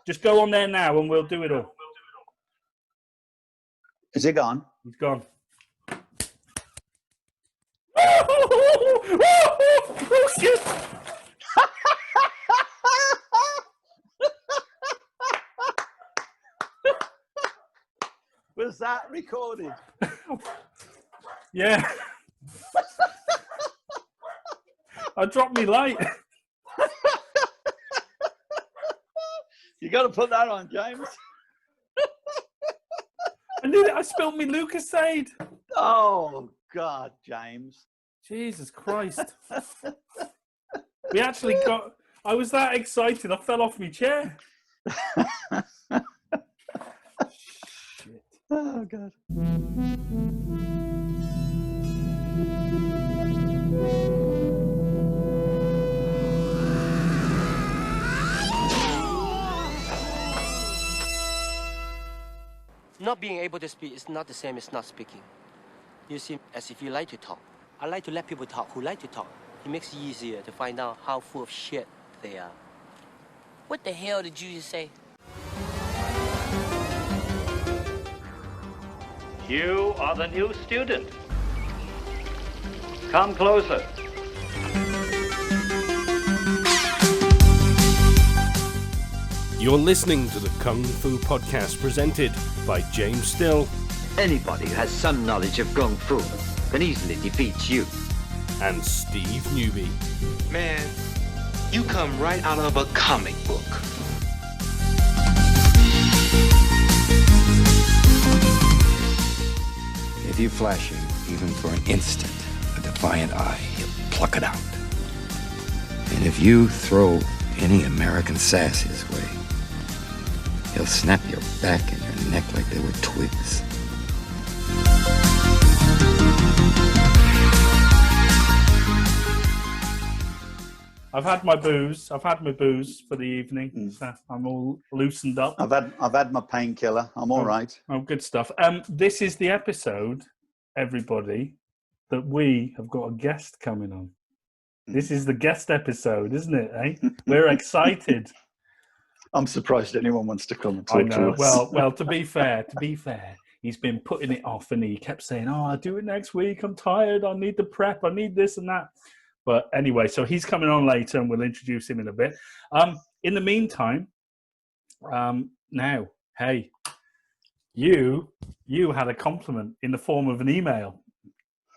Just go on there now and we'll do it all. Is it gone? He's gone. Oh, shit. Was that recorded? Yeah. I dropped me light. You got to put that on, James. I spilled me Lucasade. Oh, God, James. Jesus Christ. We actually got... I was that excited, I fell off my chair. Shit. Oh, God. Not being able to speak is not the same as not speaking. You seem as if you like to talk. I like to let people talk who like to talk. It makes it easier to find out how full of shit they are. What the hell did you just say? You are the new student. Come closer. You're listening to the Kung Fu Podcast presented by James Still. Anybody who has some knowledge of Kung Fu can easily defeat you. And Steve Newby. Man, you come right out of a comic book. If you flash him, even for an instant, a defiant eye, he'll pluck it out. And if you throw any American sass his way, he'll snap your back and your neck like they were twigs. I've had my booze. For the evening. So I'm all loosened up. I've had my painkiller. I'm all right. Oh, good stuff. This is the episode, everybody, that we have got a guest coming on. This is the guest episode, isn't it? Eh? We're excited. I'm surprised anyone wants to come and talk to us. Well, to be fair, he's been putting it off, and he kept saying, "Oh, I'll do it next week. I'm tired. I need the prep. I need this and that." But anyway, so he's coming on later, and we'll introduce him in a bit. In the meantime, now, hey, you had a compliment in the form of an email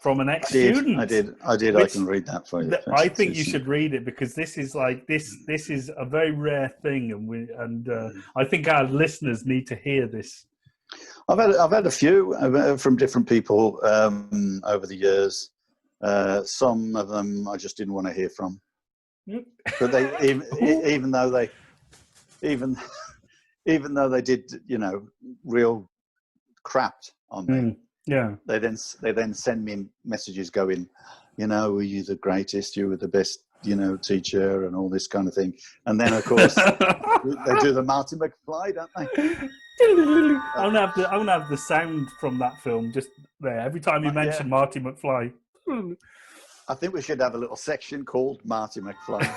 from an ex-student. I did. I can read that for you. I think you should read it, because this is like this is a very rare thing, and I think our listeners need to hear this. I've had a few from different people over the years. Some of them I just didn't want to hear from, but they even though they did, real crap on me. Yeah. They then send me messages going, were you the greatest? You were the best, teacher, and all this kind of thing. And then of course they do the Marty McFly, don't they? I want to have the sound from that film just there every time you mention Marty McFly. I think we should have a little section called Marty McFly.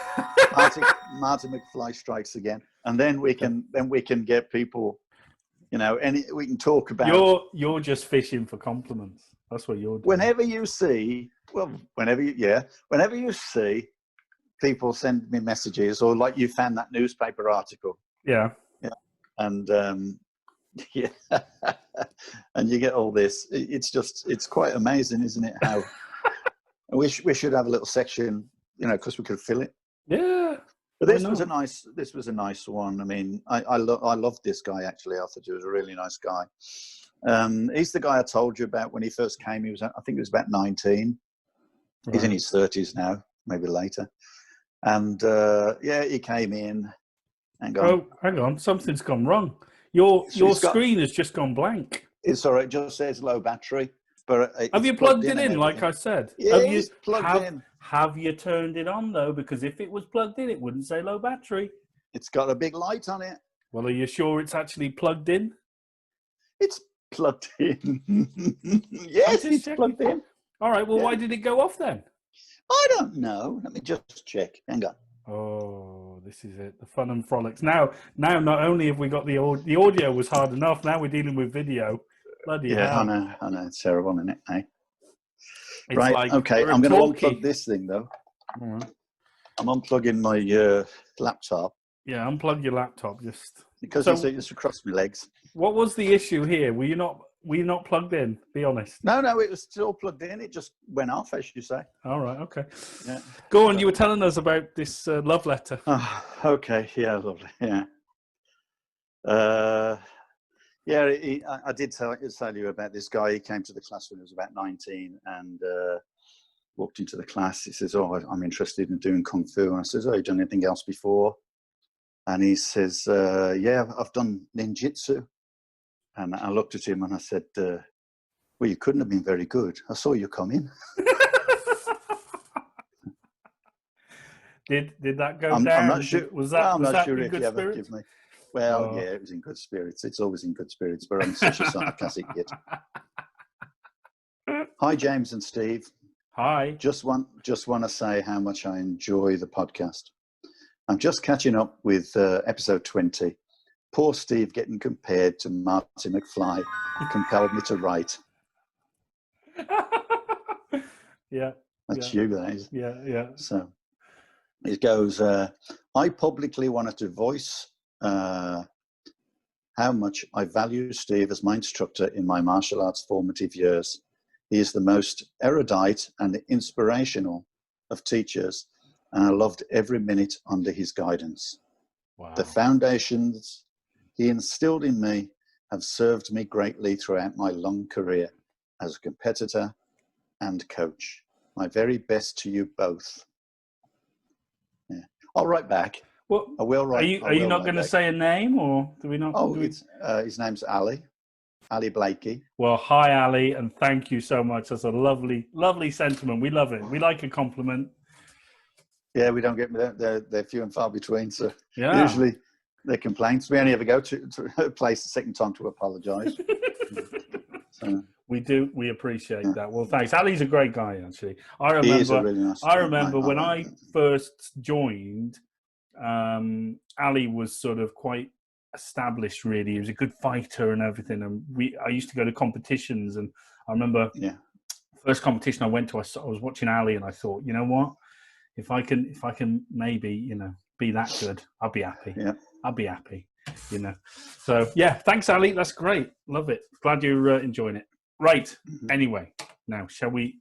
Marty McFly strikes again, and then we can get people. We can talk about. You're just fishing for compliments. That's what you're doing. Whenever you see people send me messages, or like you found that newspaper article. Yeah. And and you get all this. It's quite amazing, isn't it? How we should have a little section, because we could fill it. Yeah. But this was a nice one. I mean, I loved this guy, actually. I thought he was a really nice guy. He's the guy I told you about when he first came. I think he was about 19. Right. He's in his 30s now, maybe later. And he came in and gone. Oh, hang on, something's gone wrong. Your screen has just gone blank. It's all right. It just says low battery. But have you plugged it in, like I said? Yeah, it's plugged in. Have you turned it on, though? Because if it was plugged in, it wouldn't say low battery. It's got a big light on it. Well, are you sure it's actually plugged in? It's plugged in. Yes, it's plugged in. All right, well, why did it go off then? I don't know. Let me just check. Hang on. Oh, this is it. The fun and frolics. Now, not only have we got the audio was hard enough, now we're dealing with video. Bloody hell. I know. It's terrible, isn't it? Eh? It's Right, like okay. we're I'm going to talkie. unplug this thing, though. All right. I'm unplugging my laptop. Yeah, unplug your laptop. Just because so, it's across my legs. What was the issue here? Were you not plugged in? Be honest. No, it was still plugged in. It just went off, as you say. All right, okay. Yeah. Go on. You were telling us about this love letter. Oh, okay. Yeah, lovely. Yeah. I did tell you about this guy. He came to the class when he was about 19 and walked into the class. He says, "Oh, I'm interested in doing Kung Fu." And I says, "Oh, you done anything else before?" And he says, "Yeah, I've done ninjutsu." And I looked at him and I said, "Well, you couldn't have been very good. I saw you come in." Did that go I'm down? not sure. Was that? I'm was not that sure in if good he ever spirits? gave me. Well, Oh. yeah, it was in good spirits. It's always in good spirits, but I'm such a sarcastic kid. Hi, James and Steve. Hi. Just want to say how much I enjoy the podcast. I'm just catching up with episode 20. Poor Steve getting compared to Marty McFly compelled me to write. Yeah. That's you, that is. Yeah. So it goes, I publicly wanted to voice how much I value Steve as my instructor in my martial arts formative years. He is the most erudite and inspirational of teachers, and I loved every minute under his guidance. Wow. The foundations he instilled in me have served me greatly throughout my long career as a competitor and coach. My very best to you both. Yeah. I'll write back. Well, I will write. Are you not going to say a name, or do we not? Oh, his name's Ali Blakey. Well, hi, Ali, and thank you so much. That's a lovely, lovely sentiment. We love it. We like a compliment. Yeah, we don't get they're few and far between. So yeah. Usually they're complaints. We only ever go to a place the second time to apologise. So. We do. We appreciate that. Well, thanks. Ali's a great guy, actually. I remember. He is a really nice guy. When I first joined, Ali was sort of quite established. Really, he was a good fighter and everything. And I used to go to competitions, and I remember first competition I went to. I was watching Ali, and I thought, you know what? If I can maybe be that good, I'll be happy. Yeah, I'll be happy. So yeah, thanks, Ali. That's great. Love it. Glad you're enjoying it. Right. Anyway, now shall we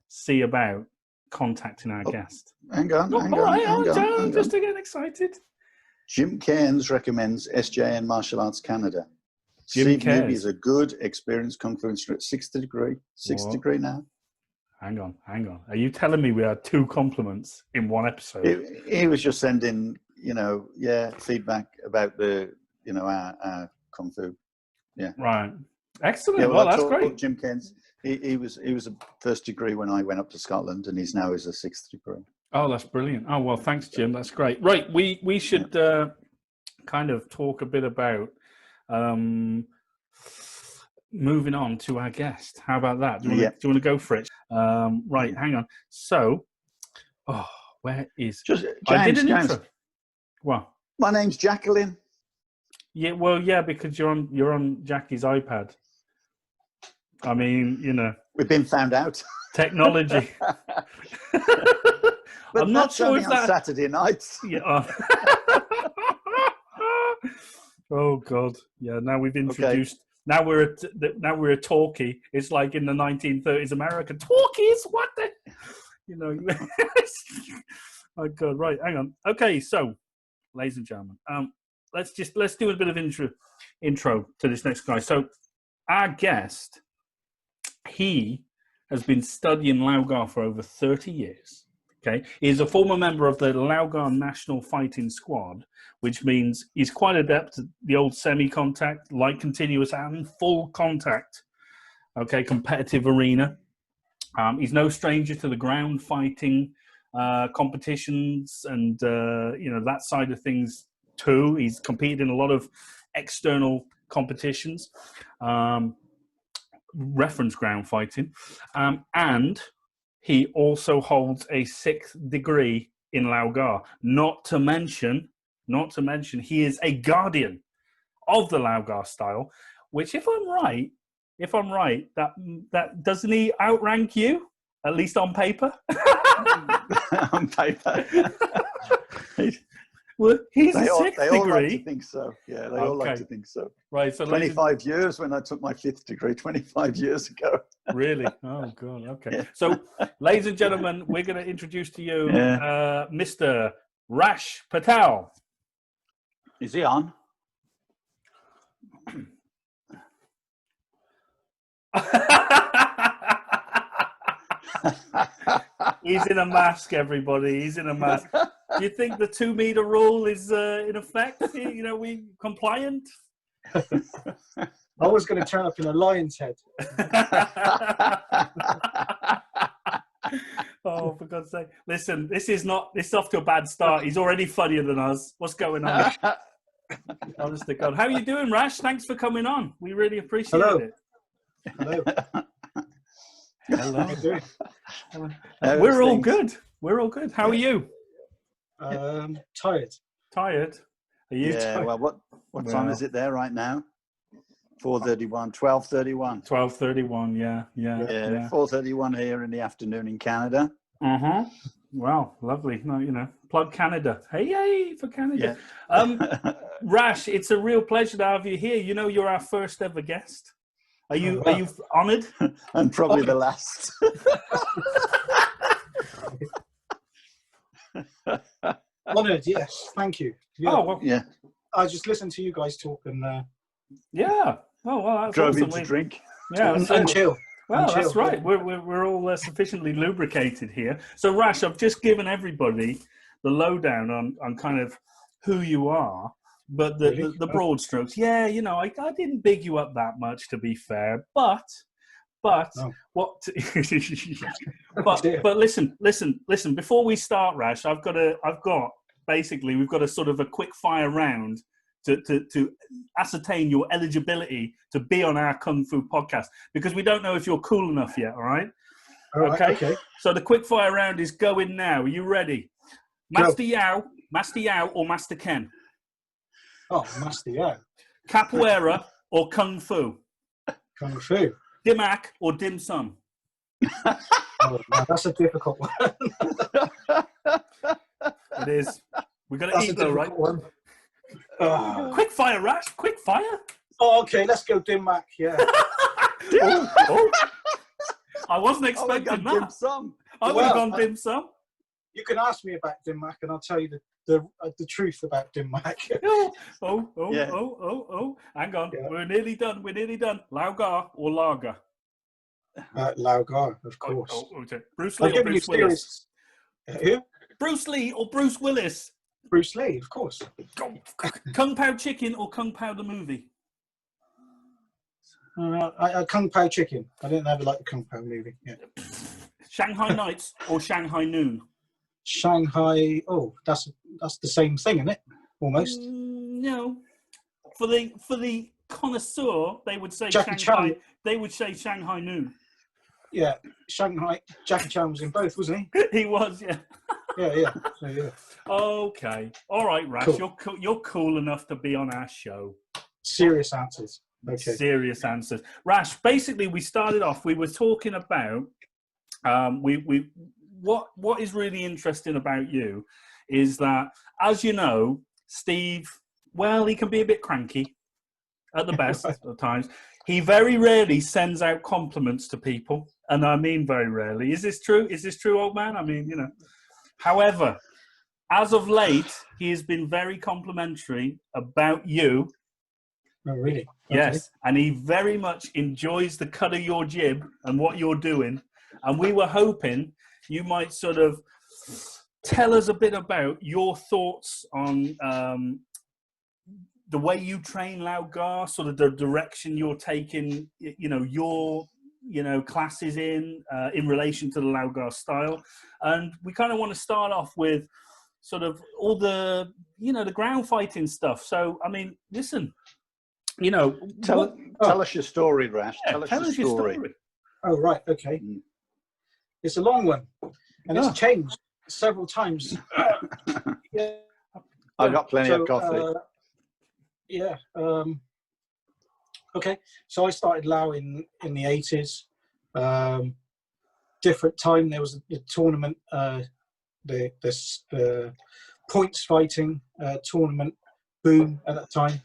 see about contacting our guest? Hang on. Just to get excited. Jim Cairns recommends SJN Martial Arts Canada. Jim Steve Cairns Newby is a good, experienced Kung Fu instructor. 6th degree. 6th degree now. Hang on. Are you telling me we had 2 compliments in one episode? He was just sending, feedback about the, our Kung Fu. Yeah. Right. Excellent. Yeah, well that's great. Jim Cairns. He was a 1st degree when I went up to Scotland, and he's now is a 6th degree. Oh, that's brilliant. Oh, well, thanks, Jim. That's great. Right. We should kind of talk a bit about moving on to our guest. How about that? Do you want to go for it? Right. Hang on. So, where is... James, I did an intro. What? My name's Jacqueline. Yeah, well, yeah, because you're on Jackie's iPad. I mean, we've been found out. Technology. But I'm not sure if on Saturday nights. Yeah. Oh God. Yeah. Now we've introduced. Okay. Now we're a talkie. It's like in the 1930s America. Talkies. What the? Oh God. Right. Hang on. Okay. So, ladies and gentlemen, let's do a bit of intro to this next guy. So, our guest, he has been studying Lao Gar for over 30 years. Okay, he's a former member of the Lao Gar National Fighting Squad, which means he's quite adept at the old semi-contact, light continuous, and full contact. Okay, competitive arena. He's no stranger to the ground fighting competitions and that side of things too. He's competed in a lot of external competitions. Reference ground fighting, and he also holds a 6th degree in Lao Gar. Not to mention, he is a guardian of the Lao Gar style, which, if I'm right, that doesn't he outrank you, at least on paper? On paper. Well, he's a They all sixth like degree. to think so. Yeah, they all like to think so. Right. So 25 years when I took my 5th degree, 25 years ago. Really? Oh, God. Okay. So, ladies and gentlemen, we're going to introduce to you Mr. Rash Patel. Is he on? He's in a mask, everybody. He's in a mask. Do you think the 2 meter rule is in effect? You know, we compliant? I was going to turn up in a lion's head. Oh, for God's sake. Listen, this is off to a bad start. He's already funnier than us. What's going on? Honest to God. How are you doing, Rash? Thanks for coming on. We really appreciate it. Hello. Hello. How you doing? We're all good. We're all good. How are you? Tired. Tired? Are you tired? Well, what time is it there right now? 4:31, 12:31. 12:31, yeah. 4:31 here in the afternoon in Canada. Uh-huh. Wow, lovely. No, you know, plug Canada. Hey, for Canada. Yeah. Rash, it's a real pleasure to have you here. You know, you're our first ever guest. Are you honoured? And probably the last. Honoured, yes. Thank you. Yeah. Oh, well, yeah. I just listened to you guys talk and... yeah. Oh, well, that's drove awesome. in to drink. Yeah. And chill. Well, and that's chill. right. We're all sufficiently lubricated here. So, Rash, I've just given everybody the lowdown on kind of who you are, but the broad strokes. Yeah, you know, I didn't big you up that much, to be fair, but what? but listen. Before we start, Rash, we've got a sort of a quick fire round to ascertain your eligibility to be on our Kung Fu podcast, because we don't know if you're cool enough yet. All right. Okay. So the quick fire round is going now. Are you ready? Master Yao, or Master Ken? Oh, Master Yao. Capoeira or Kung Fu? Kung Fu. Dimak or dim sum? Oh, man, that's a difficult one. It is. We've got to eat though, right? One. Quick fire, Rash. Quick fire. Oh, okay. Let's go Dim Mac. Yeah. oh. I wasn't expecting that. Dim sum. I would have gone dim sum. You can ask me about Dim Mac, and I'll tell you the truth about Dim Mac. Oh. Hang on. Yeah. We're nearly done. Lao Gar or Lager? Lao Gar, of course. Okay. Bruce Lee or Bruce Willis? Who? Bruce Lee or Bruce Willis? Bruce Lee, of course. Kung Pao Chicken or Kung Pao the movie? Kung Pao Chicken. I didn't ever like the Kung Pao movie. Yeah. Shanghai Nights or Shanghai Noon? Shanghai. Oh, that's the same thing, isn't it? Almost. No. For the connoisseur, they would say Jackie Shanghai. Chan. They would say Shanghai Noon. Yeah, Shanghai. Jackie Chan was in both, wasn't he? He was, yeah. Yeah. So, yeah. Okay. All right, Rash. Cool. You're cool enough to be on our show. Serious answers. Okay. Serious answers. Rash, basically, we started off, we were talking about, what is really interesting about you is that, as you know, Steve, well, he can be a bit cranky at the best at times. He very rarely sends out compliments to people. And I mean very rarely. Is this true? Is this true, old man? I mean, you know. However, as of late, he has been very complimentary about you. Oh, really? Yes. Okay. And he very much enjoys the cut of your jib and what you're doing. And we were hoping you might sort of tell us a bit about your thoughts on the way you train Lao Gar, sort of the direction you're taking, your classes in relation to the Lao Gar style. And we kind of want to start off with sort of all the, the ground fighting stuff. So, I mean, listen, tell us your story, Rash. Yeah, tell us your story. Oh, right. Okay. It's a long one. And it's changed several times. Yeah. I've got plenty of coffee. Yeah. Okay. So I started Lao in the 80s. Different time. There was a tournament, the points fighting tournament boom at that time,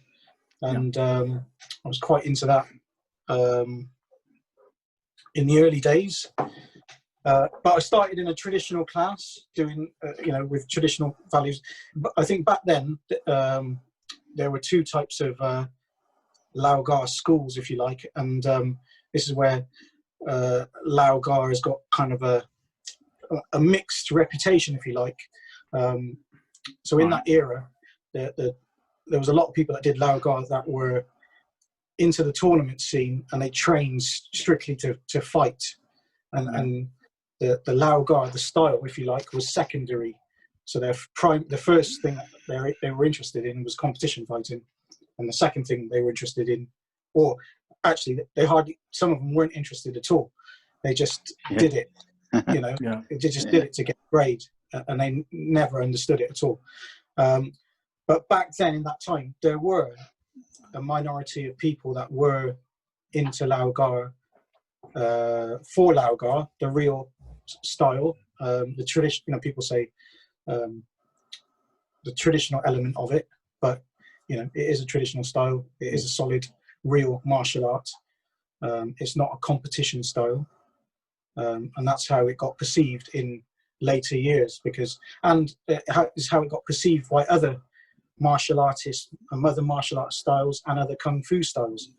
and I was quite into that in the early days. But I started in a traditional class, doing with traditional values. But I think back then there were two types of Lao Gar schools, if you like, and this is where Lao Gar has got kind of a mixed reputation, if you like. So in that era, there was a lot of people that did Lao Gar that were into the tournament scene, and they trained strictly to fight. And the Lao Gar, the style, if you like, was secondary. So the first thing that they were interested in was competition fighting, and the second thing they were interested in, or actually some of them weren't interested at all. They just did it, They just did it to get a grade, and they never understood it at all. But back then, in that time, there were a minority of people that were into Lao Gar, for Lao Gar, the real style, the tradition. People say the traditional element of it, but it is a traditional style. It is a solid, real martial art. It's not a competition style, and that's how it got perceived in later years. It's how it got perceived by other martial artists and other martial art styles and other kung fu styles.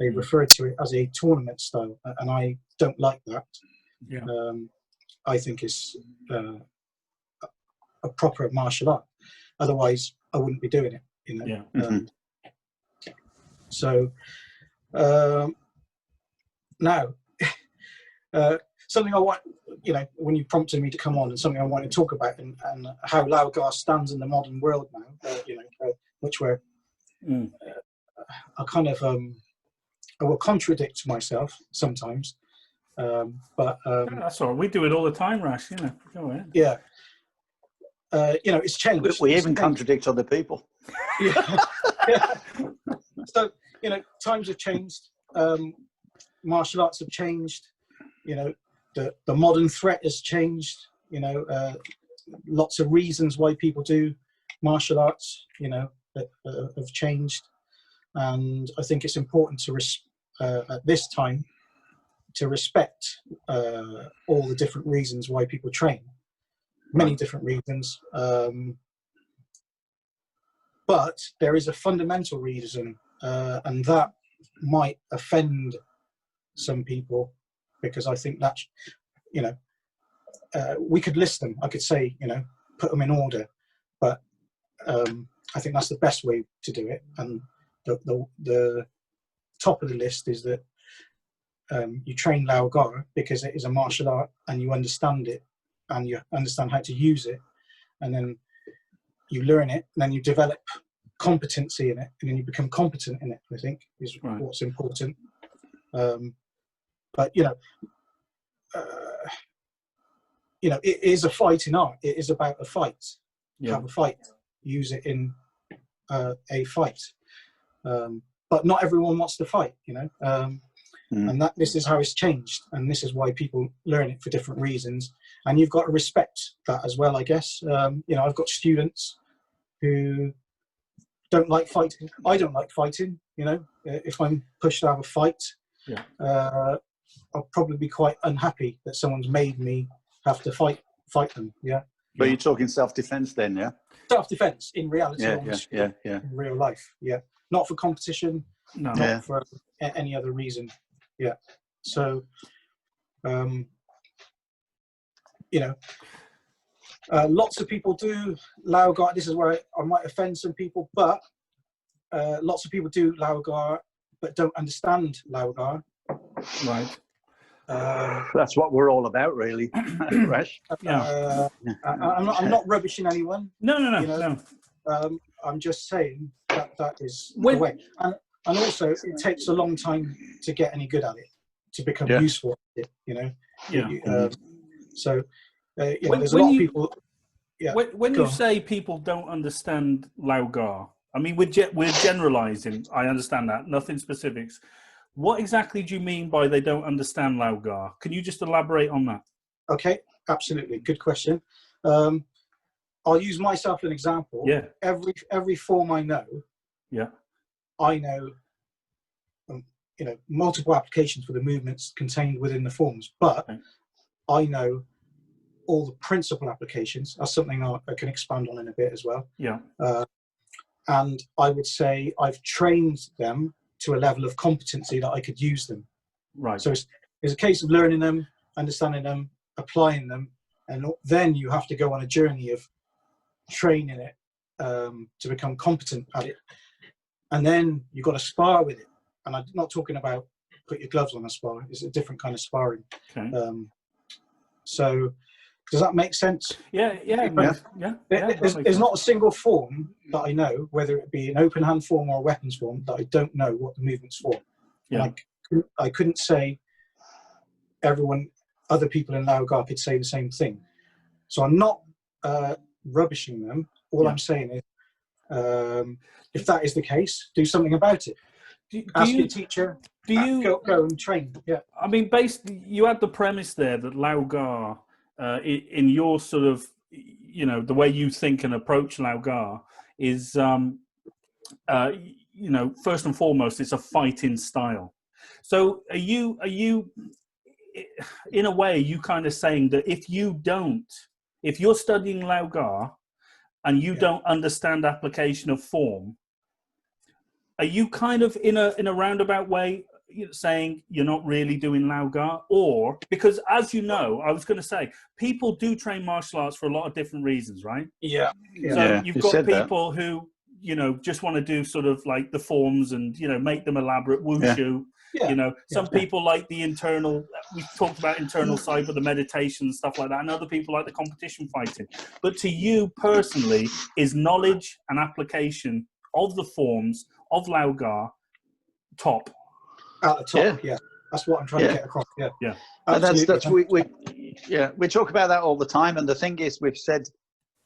They refer to it as a tournament style, and I don't like that. I think it's a proper martial art. Otherwise, I wouldn't be doing it. So now, something I want, when you prompted me to come on, and something I want to talk about, and how Lao Gar stands in the modern world now, which where I kind of I will contradict myself sometimes, but that's all right. We do it all the time, Rash. Go ahead. Yeah. It's changed. We even contradict other people. Yeah. So times have changed. Martial arts have changed. The modern threat has changed. Lots of reasons why people do martial arts. Have changed, and I think it's important to at this time to respect all the different reasons why people train. Many different reasons, but there is a fundamental reason, and that might offend some people, because I think that we could list them. I could say put them in order, but I think that's the best way to do it. And the top of the list is that you train Lao Gar because it is a martial art, and you understand it, and you understand how to use it, and then you learn it, and then you develop competency in it, and then you become competent in it, I think is what's important. But it is a fighting art. It is about a fight. Have a fight, use it in a fight, but not everyone wants to fight, and this is how it's changed, and this is why people learn it for different reasons, and you've got to respect that as well, I guess. I've got students who don't like fighting. I don't like fighting. If I'm pushed to have a fight, I'll probably be quite unhappy that someone's made me have to fight them. But you're talking self-defense then, yeah? Self-defense in reality, in real life, not for competition, not for any other reason. So lots of people do Lao Gar. This is where I might offend some people, but lots of people do Lao Gar but don't understand Lao Gar. Right. That's what we're all about, really. Rash. I'm not rubbishing anyone. No. I'm just saying that is the way. And also, it takes a long time to get any good at it, to become useful at it, So, there's a lot of people Yeah. When you say people don't understand Lao Gar, I mean, we're generalizing. I understand that. Nothing specifics. What exactly do you mean by they don't understand Lao Gar? Can you just elaborate on that? Okay, absolutely. Good question. I'll use myself as an example. Yeah. Every form I know. Yeah. I know, multiple applications for the movements contained within the forms, but I know all the principal applications. That's something I can expand on in a bit as well. Yeah. And I would say I've trained them to a level of competency that I could use them. Right. So it's a case of learning them, understanding them, applying them, and then you have to go on a journey of training it to become competent at it. And then you've got to spar with it. And I'm not talking about put your gloves on and spar. It's a different kind of sparring. Okay. So does that make sense? Yeah. There's not a single form that I know, whether it be an open hand form or a weapons form, that I don't know what the movement's for. Yeah. And I couldn't say other people in Lao Gar could say the same thing. So I'm not rubbishing them. All I'm saying is, if that is the case, do something about it. Ask your teacher. Go and train? Yeah. I mean, basically, you had the premise there that Lao Gar, in your sort of, the way you think and approach Lao Gar is, first and foremost, it's a fighting style. So, are you, in a way, you kind of saying that if you're studying Lao Gar and you don't understand application of form, are you kind of in a roundabout way saying you're not really doing Lao Gar? Or, because as you know, I was going to say, people do train martial arts for a lot of different reasons, right? Yeah. So you've got people who, just want to do sort of like the forms and, make them elaborate, wushu. Yeah. Some people like the internal, we've talked about internal side, but the meditation and stuff like that. And other people like the competition fighting. But to you personally, is knowledge and application of the forms of Lao Gar top? At the top, yeah. That's what I'm trying to get across. Yeah. Yeah. And we talk about that all the time. And the thing is, we've said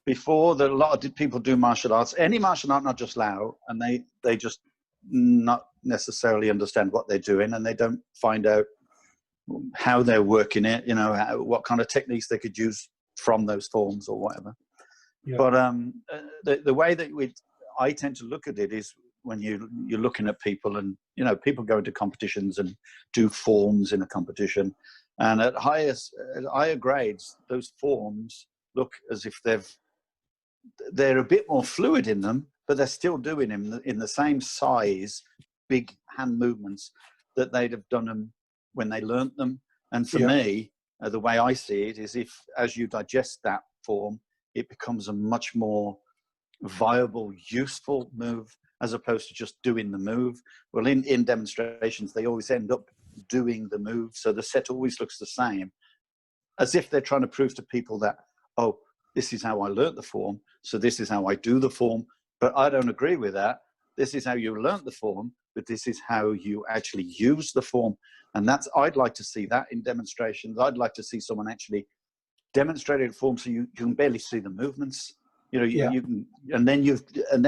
before that a lot of people do martial arts, any martial art, not just Lao, and they just not necessarily understand what they're doing, and they don't find out how they're working it, what kind of techniques they could use from those forms or whatever. Yeah. But the way that I tend to look at it is when you're looking at people, and people go into competitions and do forms in a competition, and at higher grades, those forms look as if they're a bit more fluid in them, but they're still doing them in the same size, big hand movements that they'd have done them when they learnt them. And for me, the way I see it is, as you digest that form, it becomes a much more viable, useful move, as opposed to just doing the move. Well, in demonstrations, they always end up doing the move, so the set always looks the same, as if they're trying to prove to people that, oh, this is how I learnt the form, so this is how I do the form. But I don't agree with that. This is how you learnt the form, but this is how you actually use the form. And I'd like to see that in demonstrations. I'd like to see someone actually demonstrating a form so you can barely see the movements. You can, and then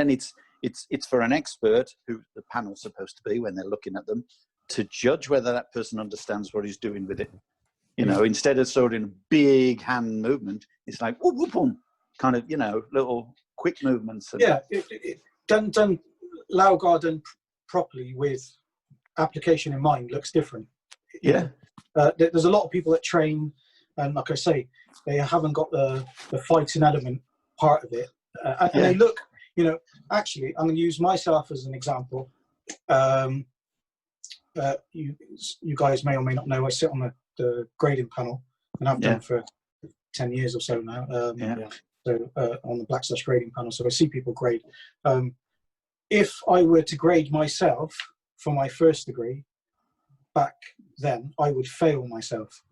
it's for an expert, who the panel's supposed to be when they're looking at them, to judge whether that person understands what he's doing with it. Instead of sort of a big hand movement, it's like whoop, whoop, whoop, kind of little quick movements. And done Lao Gar done properly with application in mind looks different. There's a lot of people that train, and like I say, they haven't got the fighting element part of it, and they look, actually, I'm going to use myself as an example. You guys may or may not know, I sit on the grading panel, and I've done for 10 years or so now. So on the // grading panel, so I see people grade. If I were to grade myself for my first degree back then, I would fail myself.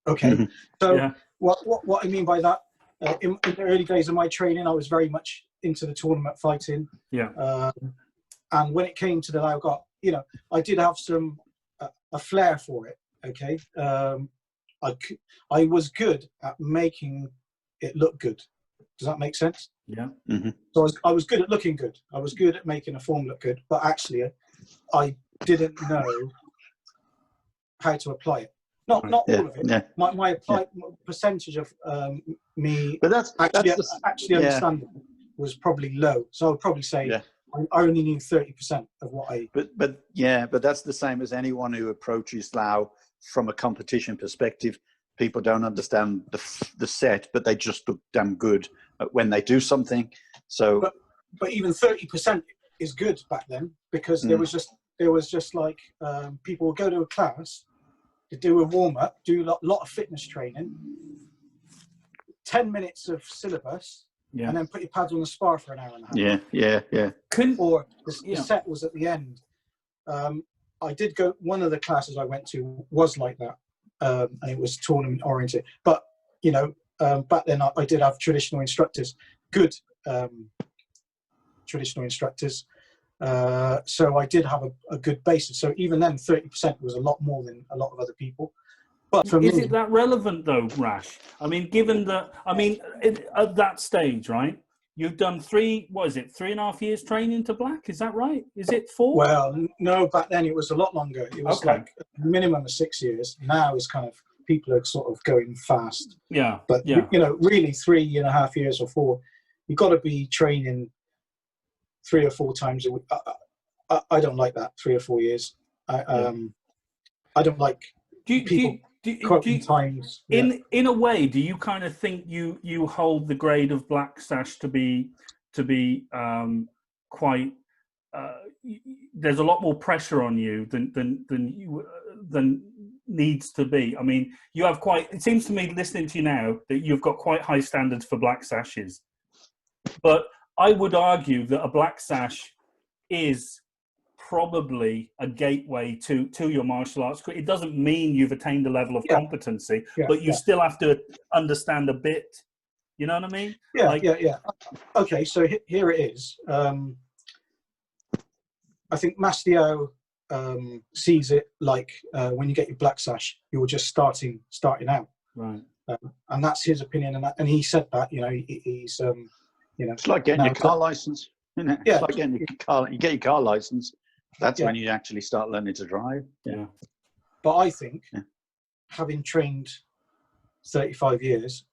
Okay, so what I mean by that, in the early days of my training, I was very much into the tournament fighting. And when it came to the Lao Gar, I did have a flair for it. Okay, I was good at making it looked good. Does that make sense? Yeah. Mm-hmm. So I was good at looking good. I was good at making a form look good, but actually I didn't know how to apply it. Not all of it. Yeah. My percentage of me But that's actually understanding was probably low. So I would probably say I only knew 30% of what I. But that's the same as anyone who approaches Lao from a competition perspective. People don't understand the set, but they just look damn good when they do something. So, but even 30% is good back then, because there was just like people would go to a class, to do a warm up, do a lot of fitness training, 10 minutes of syllabus, and then put your pads on the spar for an hour and a half. Yeah. Or the set was at the end. I did go. One of the classes I went to was like that. And it was tournament oriented, but back then I did have traditional instructors, good traditional instructors, so I did have a good basis. So even then 30% was a lot more than a lot of other people. But for is me, it that relevant though, Rash? I mean, given that, at that stage, right, you've done 3.5 years training to black, is that right? Is it 4? Well, no, back then it was a lot longer. It was like a minimum of 6 years. Now it's kind of, people are sort of going fast. Yeah. But, really 3.5 years or 4, you've got to be training 3 or 4 times a week. I don't like that, 3 or 4 years. I don't like people quoting times. In a way, do you kind of think you hold the grade of black sash to be quite? There's a lot more pressure on you than needs to be. I mean, you have quite. It seems to me, listening to you now, that you've got quite high standards for black sashes. But I would argue that a black sash is probably a gateway to your martial arts. It doesn't mean you've attained a level of competency, but you still have to understand a bit. You know what I mean? Yeah. Okay, so here it is. I think Mastiao sees it like when you get your black sash, you're just starting out. Right. And that's his opinion, and he said that. He's it's like getting your car license. Isn't it? Yeah. It's like getting your car. You get your car license. That's when you actually start learning to drive. Yeah. But I think, having trained 35 years,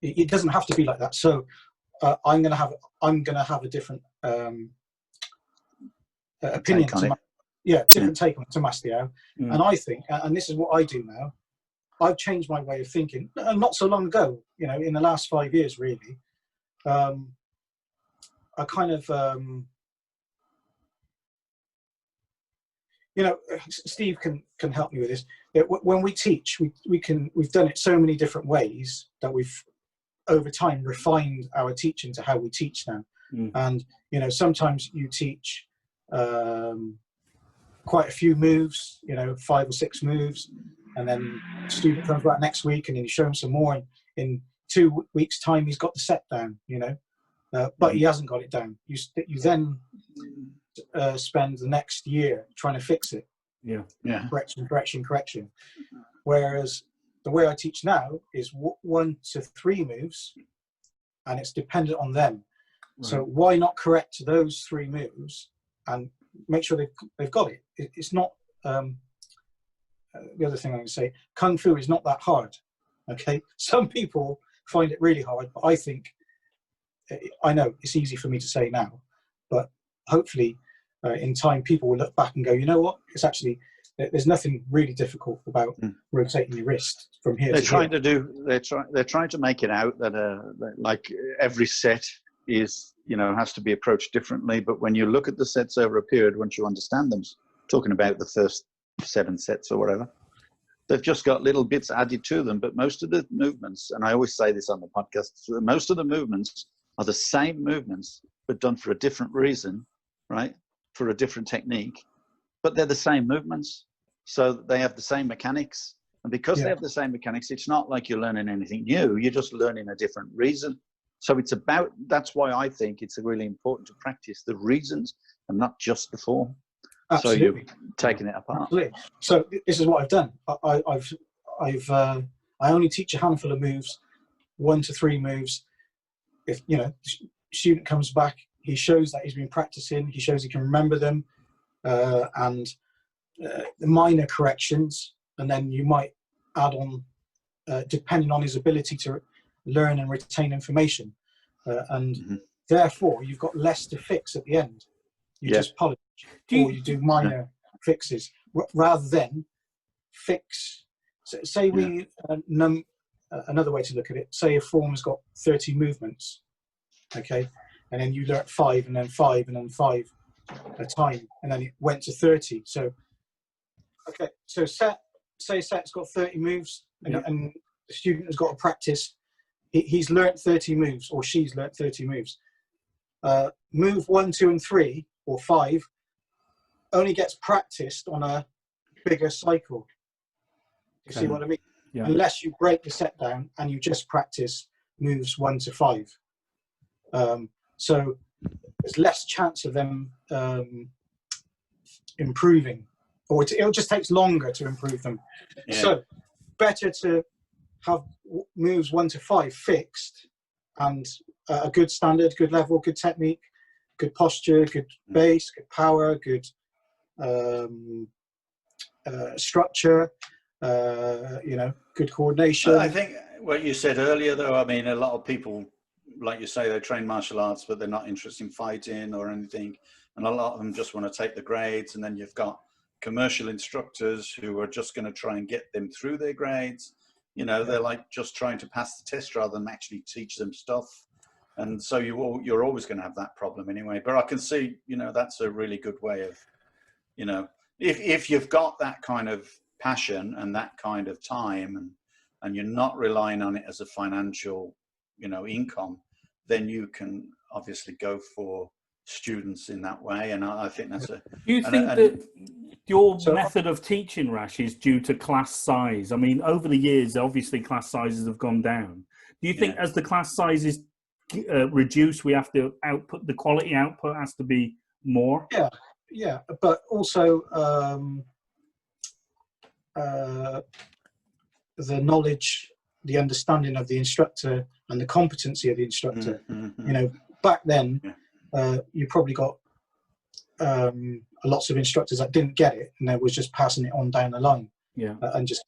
it doesn't have to be like that. So I'm gonna have a different opinion different take on it to Mastiao. And I think, and this is what I do now, I've changed my way of thinking. Not so long ago, in the last 5 years, really. I kind of, Steve can help me with this. When we teach, we've done it so many different ways that we've over time refined our teaching to how we teach now. And sometimes you teach quite a few moves, 5 or 6 moves, and then the student comes back next week and then you show him some more, and in 2 weeks' time he's got the set down, but he hasn't got it down. You then spend the next year trying to fix it. Correction. Whereas the way I teach now is 1 to 3 moves, and it's dependent on them. Right. So why not correct those 3 moves and make sure they've got it? It's not. The other thing I'm going to say, Kung Fu is not that hard. Okay, some people find it really hard, but I think, I know it's easy for me to say now, but hopefully in time people will look back and go, you know what, it's actually, there's nothing really difficult about rotating your wrist from here. They're trying to make it out that like every set is, has to be approached differently. But when you look at the sets over a period, once you understand them, talking about the first 7 sets or whatever, they've just got little bits added to them. But most of the movements, and I always say this on the podcast, most of the movements are the same movements, but done for a different reason, right? For a different technique, but they're the same movements. So they have the same mechanics. And because they have the same mechanics, it's not like you're learning anything new. You're just learning a different reason. So it's about, that's why I think it's really important to practice the reasons and not just the form. Absolutely. So you're taking it apart. Absolutely. So this is what I've done. I only teach a handful of moves, 1 to 3 moves. If, you know, student comes back, he shows that he's been practicing, he shows he can remember them, and the minor corrections, and then you might add on, depending on his ability to learn and retain information. And therefore, you've got less to fix at the end. You just polish, or you do minor fixes, rather than fix. So say we, another way to look at it, say a form's got 30 movements, okay? And then you learnt 5 and then 5 and then 5 a time, and then it went to 30. So, okay, so say set's got 30 moves, and the student has got to practice. He's learnt 30 moves, or she's learnt 30 moves. Move 1, 2, and 3, or 5, only gets practiced on a bigger cycle. You see what I mean? Yeah. Unless you break the set down and you just practice moves 1 to 5. So there's less chance of them improving, or it just takes longer to improve them. Yeah. So better to have moves 1 to 5 fixed, and a good standard, good level, good technique, good posture, good base, good power, good structure, you know, good coordination. I think what you said earlier, though, I mean, a lot of people, like you say, they train martial arts, but they're not interested in fighting or anything. And a lot of them just want to take the grades. And then you've got commercial instructors who are just going to try and get them through their grades. You know, they're like just trying to pass the test rather than actually teach them stuff. And so you're always going to have that problem anyway. But I can see, you know, that's a really good way of, you know, if you've got that kind of passion and that kind of time, and you're not relying on it as a financial, you know, income, then you can obviously go for students in that way. And I think that's a... Do you think that your method of teaching, Rash, is due to class size? I mean, over the years, obviously class sizes have gone down. Do you think as the class sizes reduce, we have to output, the quality output has to be more? Yeah, but also the knowledge, the understanding of the instructor and the competency of the instructor. You know, back then, you probably got lots of instructors that didn't get it, and they was just passing it on down the line, and just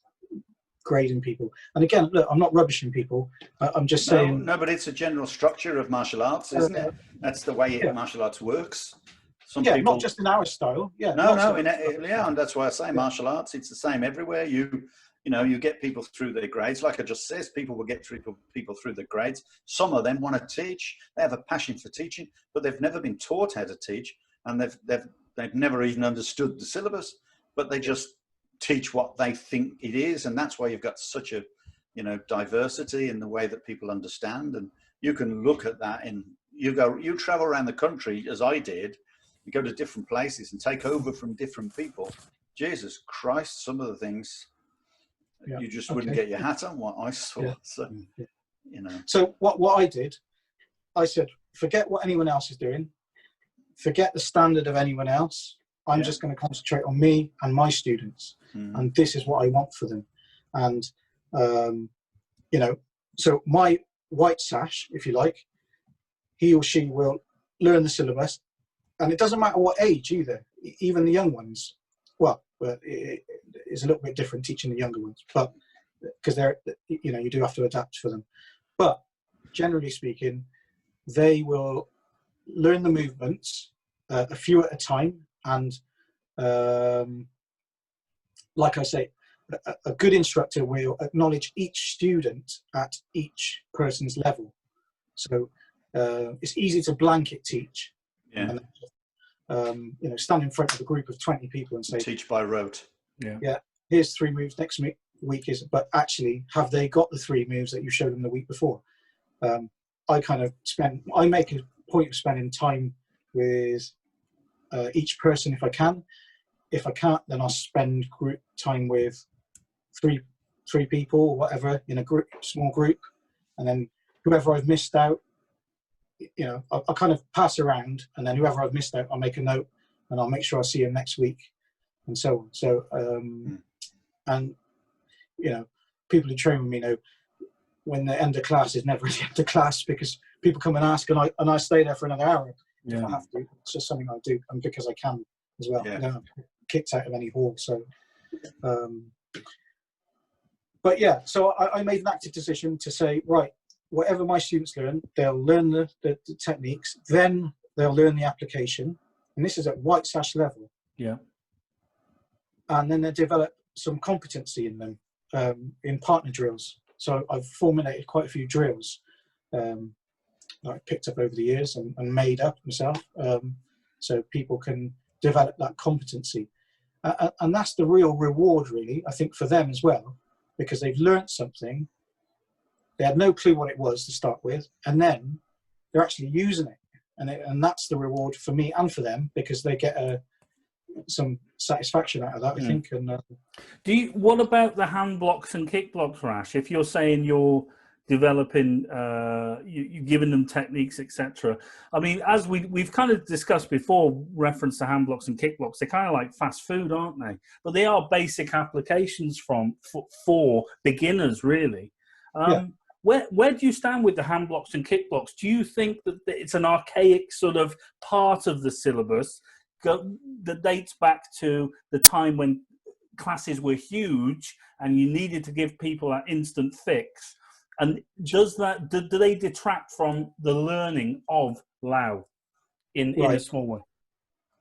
grading people. And again, look, I'm not rubbishing people. I'm just saying. No, but it's a general structure of martial arts, isn't it? That's the way martial arts works. Some people, not just in our style. And that's why I say martial arts. It's the same everywhere. You know, you get people through their grades. Like I just said, people will get people through their grades. Some of them want to teach. They have a passion for teaching, but they've never been taught how to teach, and they've never even understood the syllabus. But they just teach what they think it is, and that's why you've got such a, you know, diversity in the way that people understand. And you can look at that in you travel around the country as I did. You go to different places and take over from different people. Jesus Christ, some of the things you just wouldn't get your hat on, what I saw. So, you know. So what I did, I said, forget what anyone else is doing. Forget the standard of anyone else. I'm just going to concentrate on me and my students. And this is what I want for them. And, you know, so my white sash, if you like, he or she will learn the syllabus. And it doesn't matter what age either, even the young ones. Well, it's a little bit different teaching the younger ones, but because they're, you know, you do have to adapt for them. But generally speaking, they will learn the movements, a few at a time. And like I say, a good instructor will acknowledge each student at each person's level. So it's easy to blanket teach. And, you know, stand in front of a group of 20 people and say, teach by rote. Here's 3 moves. Next week is, but actually, have they got the 3 moves that you showed them the week before? I make a point of spending time with each person if I can. If I can't, then I'll spend group time with three people or whatever in a small group, and then whoever I've missed out, you know, I'll kind of pass around, and then whoever I've missed out, I'll make a note, and I'll make sure I see him next week, and so on. So, and you know, people who train with me know when the end of class is never the end of class, because people come and ask, and I stay there for another hour if I have to. It's just something I do, and because I can as well. I don't have kicked out of any hall. So, but yeah, so I made an active decision to say, right, whatever my students learn, they'll learn the techniques, then they'll learn the application, and this is at white sash level. Yeah. And then they develop some competency in them, in partner drills. So I've formulated quite a few drills that I picked up over the years and made up myself, so people can develop that competency. And that's the real reward, really, I think, for them as well, because they've learnt something. They had no clue what it was to start with, and then they're actually using it. And that's the reward for me and for them, because they get some satisfaction out of that, I think. And what about the hand blocks and kick blocks, Rash? If you're saying you're developing, you're giving them techniques, etc. I mean, as we've kind of discussed before, reference to hand blocks and kick blocks, they're kind of like fast food, aren't they? But they are basic applications for beginners, really. Where do you stand with the hand blocks and kick blocks? Do you think that it's an archaic sort of part of the syllabus that dates back to the time when classes were huge and you needed to give people that instant fix? And do they detract from the learning of Lao in a small way?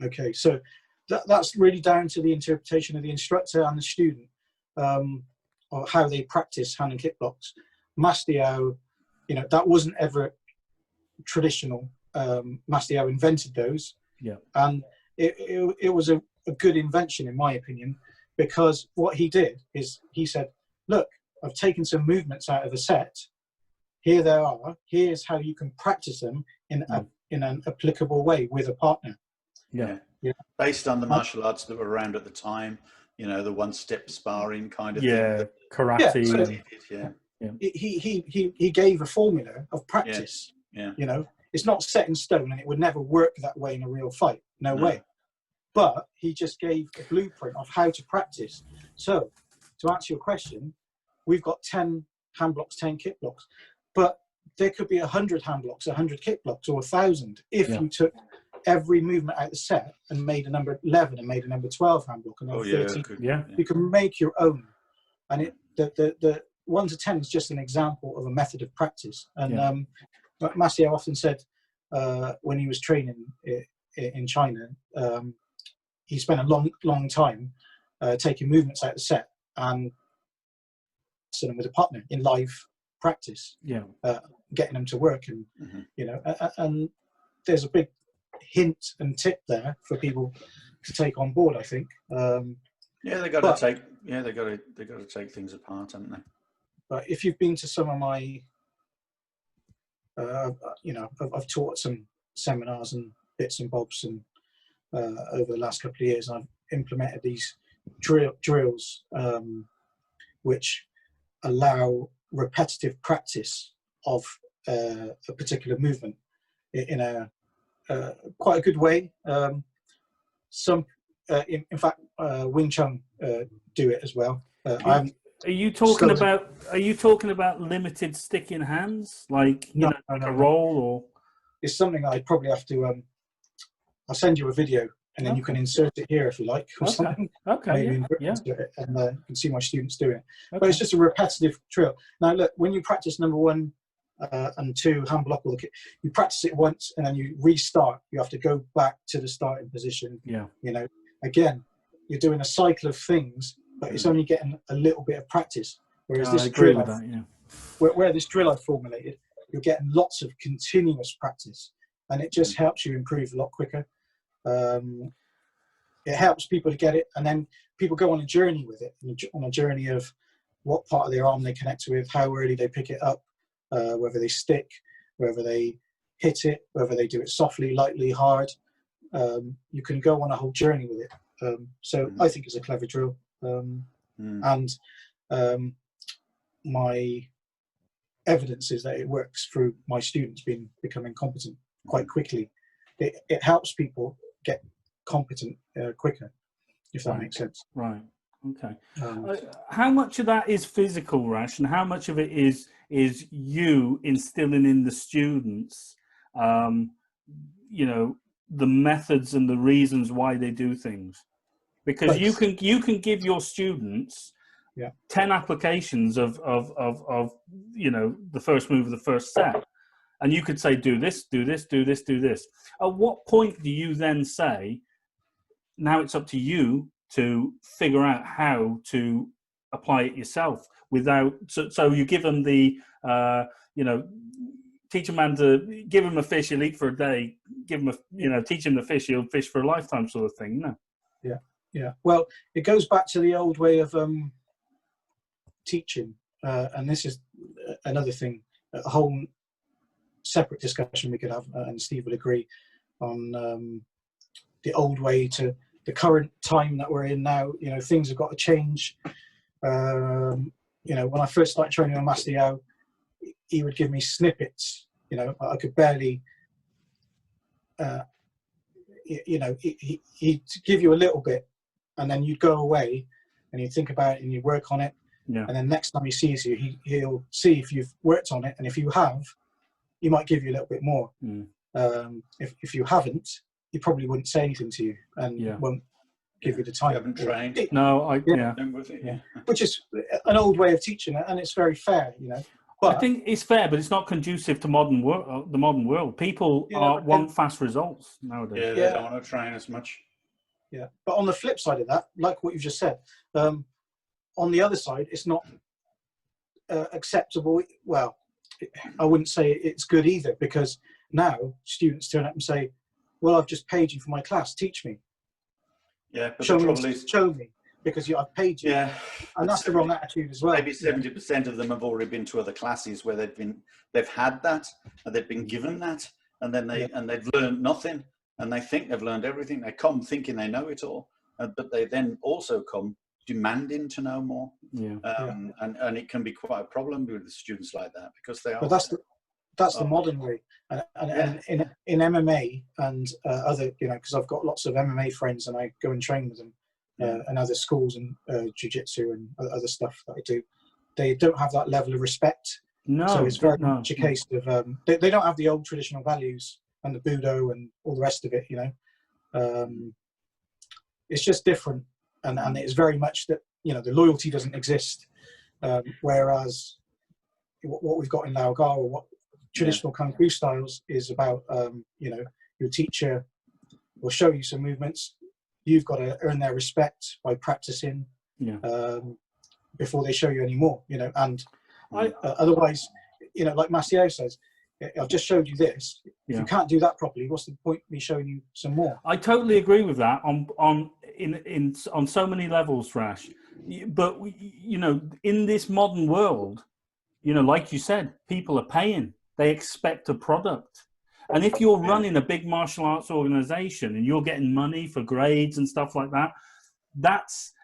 Okay, so that's really down to the interpretation of the instructor and the student, or how they practice hand and kick blocks. Mastiao, that wasn't ever traditional. Mastiao invented those, and it was a good invention, in my opinion, because what he did is he said, look, I've taken some movements out of the set. Here they are. Here's how you can practice them in an applicable way with a partner. Yeah. Based on the martial arts that were around at the time, the one-step sparring kind of thing. Karate. He gave a formula of practice. It's not set in stone, and it would never work that way in a real fight. No way. But he just gave a blueprint of how to practice. So, to answer your question, we've got 10 hand blocks, 10 kick blocks, but there could be 100 hand blocks, 100 kick blocks, or 1,000 if you took every movement out of the set and made a number 11 and made a number 12 hand block and then 13. You can make your own, and the 1 to 10 is just an example of a method of practice. And Massiao often said when he was training in China, he spent a long time taking movements out of the set and sitting with a partner in live practice, getting them to work, and and there's a big hint and tip there for people to take on board, I think. They got to take things apart, haven't they? But if you've been to some of my, I've taught some seminars and bits and bobs, and over the last couple of years, I've implemented these drills, which allow repetitive practice of a particular movement in a quite a good way. In fact, Wing Chun do it as well. Are you talking about limited sticking hands, like a roll, or? It's something I probably have to. I'll send you a video, and then you can insert it here if you like, or something. And you can see my students doing it. But it's just a repetitive drill. Now, look, when you practice number 1 and 2 hand block, you practice it once, and then you restart. You have to go back to the starting position. Again, you're doing a cycle of things, but it's only getting a little bit of practice. Whereas this drill, where this drill I've formulated, you're getting lots of continuous practice, and it just helps you improve a lot quicker. It helps people to get it, and then people go on a journey with it, on a journey of what part of their arm they connect with, how early they pick it up, whether they stick, whether they hit it, whether they do it softly, lightly, hard. You can go on a whole journey with it. So I think it's a clever drill. And my evidence is that it works through my students becoming competent quite quickly. It helps people get competent quicker, if that makes sense. Right. Okay. How much of that is physical, Rash, and how much of it is you instilling in the students, you know, the methods and the reasons why they do things? Because you can give your students 10 applications of you know, the first move of the first set, and you could say, do this, do this, do this, do this. At what point do you then say, now it's up to you to figure out how to apply it yourself without, so you give them the, you know, teach a man to, give him a fish, he'll eat for a day, give him a, you know, teach him the fish, he'll fish for a lifetime sort of thing, you know? Yeah, yeah. Well, it goes back to the old way of teaching, and this is another thing, a whole separate discussion we could have, and Steve would agree, on the old way to the current time that we're in now. You know, things have got to change. You know, when I first started training on Master Yao, he would give me snippets. You know, I could barely, you know, he'd give you a little bit, and then you'd go away and you'd think about it and you'd work on it. Yeah. And then next time he sees you, he'll see if you've worked on it. And if you have, he might give you a little bit more. If you haven't, he probably wouldn't say anything to you and won't give you the time. You haven't trained. No, yeah. Which is an old way of teaching it, and it's very fair, you know. But I think it's fair, but it's not conducive to modern the modern world. People want fast results nowadays. Yeah, they don't want to train as much. Yeah, but on the flip side of that, like what you've just said, on the other side, it's not acceptable. Well, I wouldn't say it's good either, because now students turn up and say, well, I've just paid you for my class, teach me. Yeah, but show me, because I've paid you. Yeah, and that's the wrong attitude as well. Maybe 70% of them have already been to other classes where they've had that, and they've been given that, and then they've learned nothing, and they think they've learned everything. They come thinking they know it all, but they then also come demanding to know more. And it can be quite a problem with the students like that, because they are. But that's the modern way, and in MMA and other, you know, because I've got lots of MMA friends and I go and train with them, and other schools and jiu-jitsu and other stuff that I do. They don't have that level of respect. No, so it's very much a case of they don't have the old traditional values and the Budo and all the rest of it. You know, it's just different, and it's very much that, you know, the loyalty doesn't exist. Whereas what we've got in Lao Gar, or what traditional Kung Fu styles is about, you know, your teacher will show you some movements. You've got to earn their respect by practicing before they show you any more, you know. And otherwise, you know, like Maciel says, I've just showed you this. If you can't do that properly, what's the point of me showing you some more? I totally agree with that on so many levels, Rash. But, you know, in this modern world, you know, like you said, people are paying. They expect a product. And if you're running a big martial arts organization and you're getting money for grades and stuff like that, that's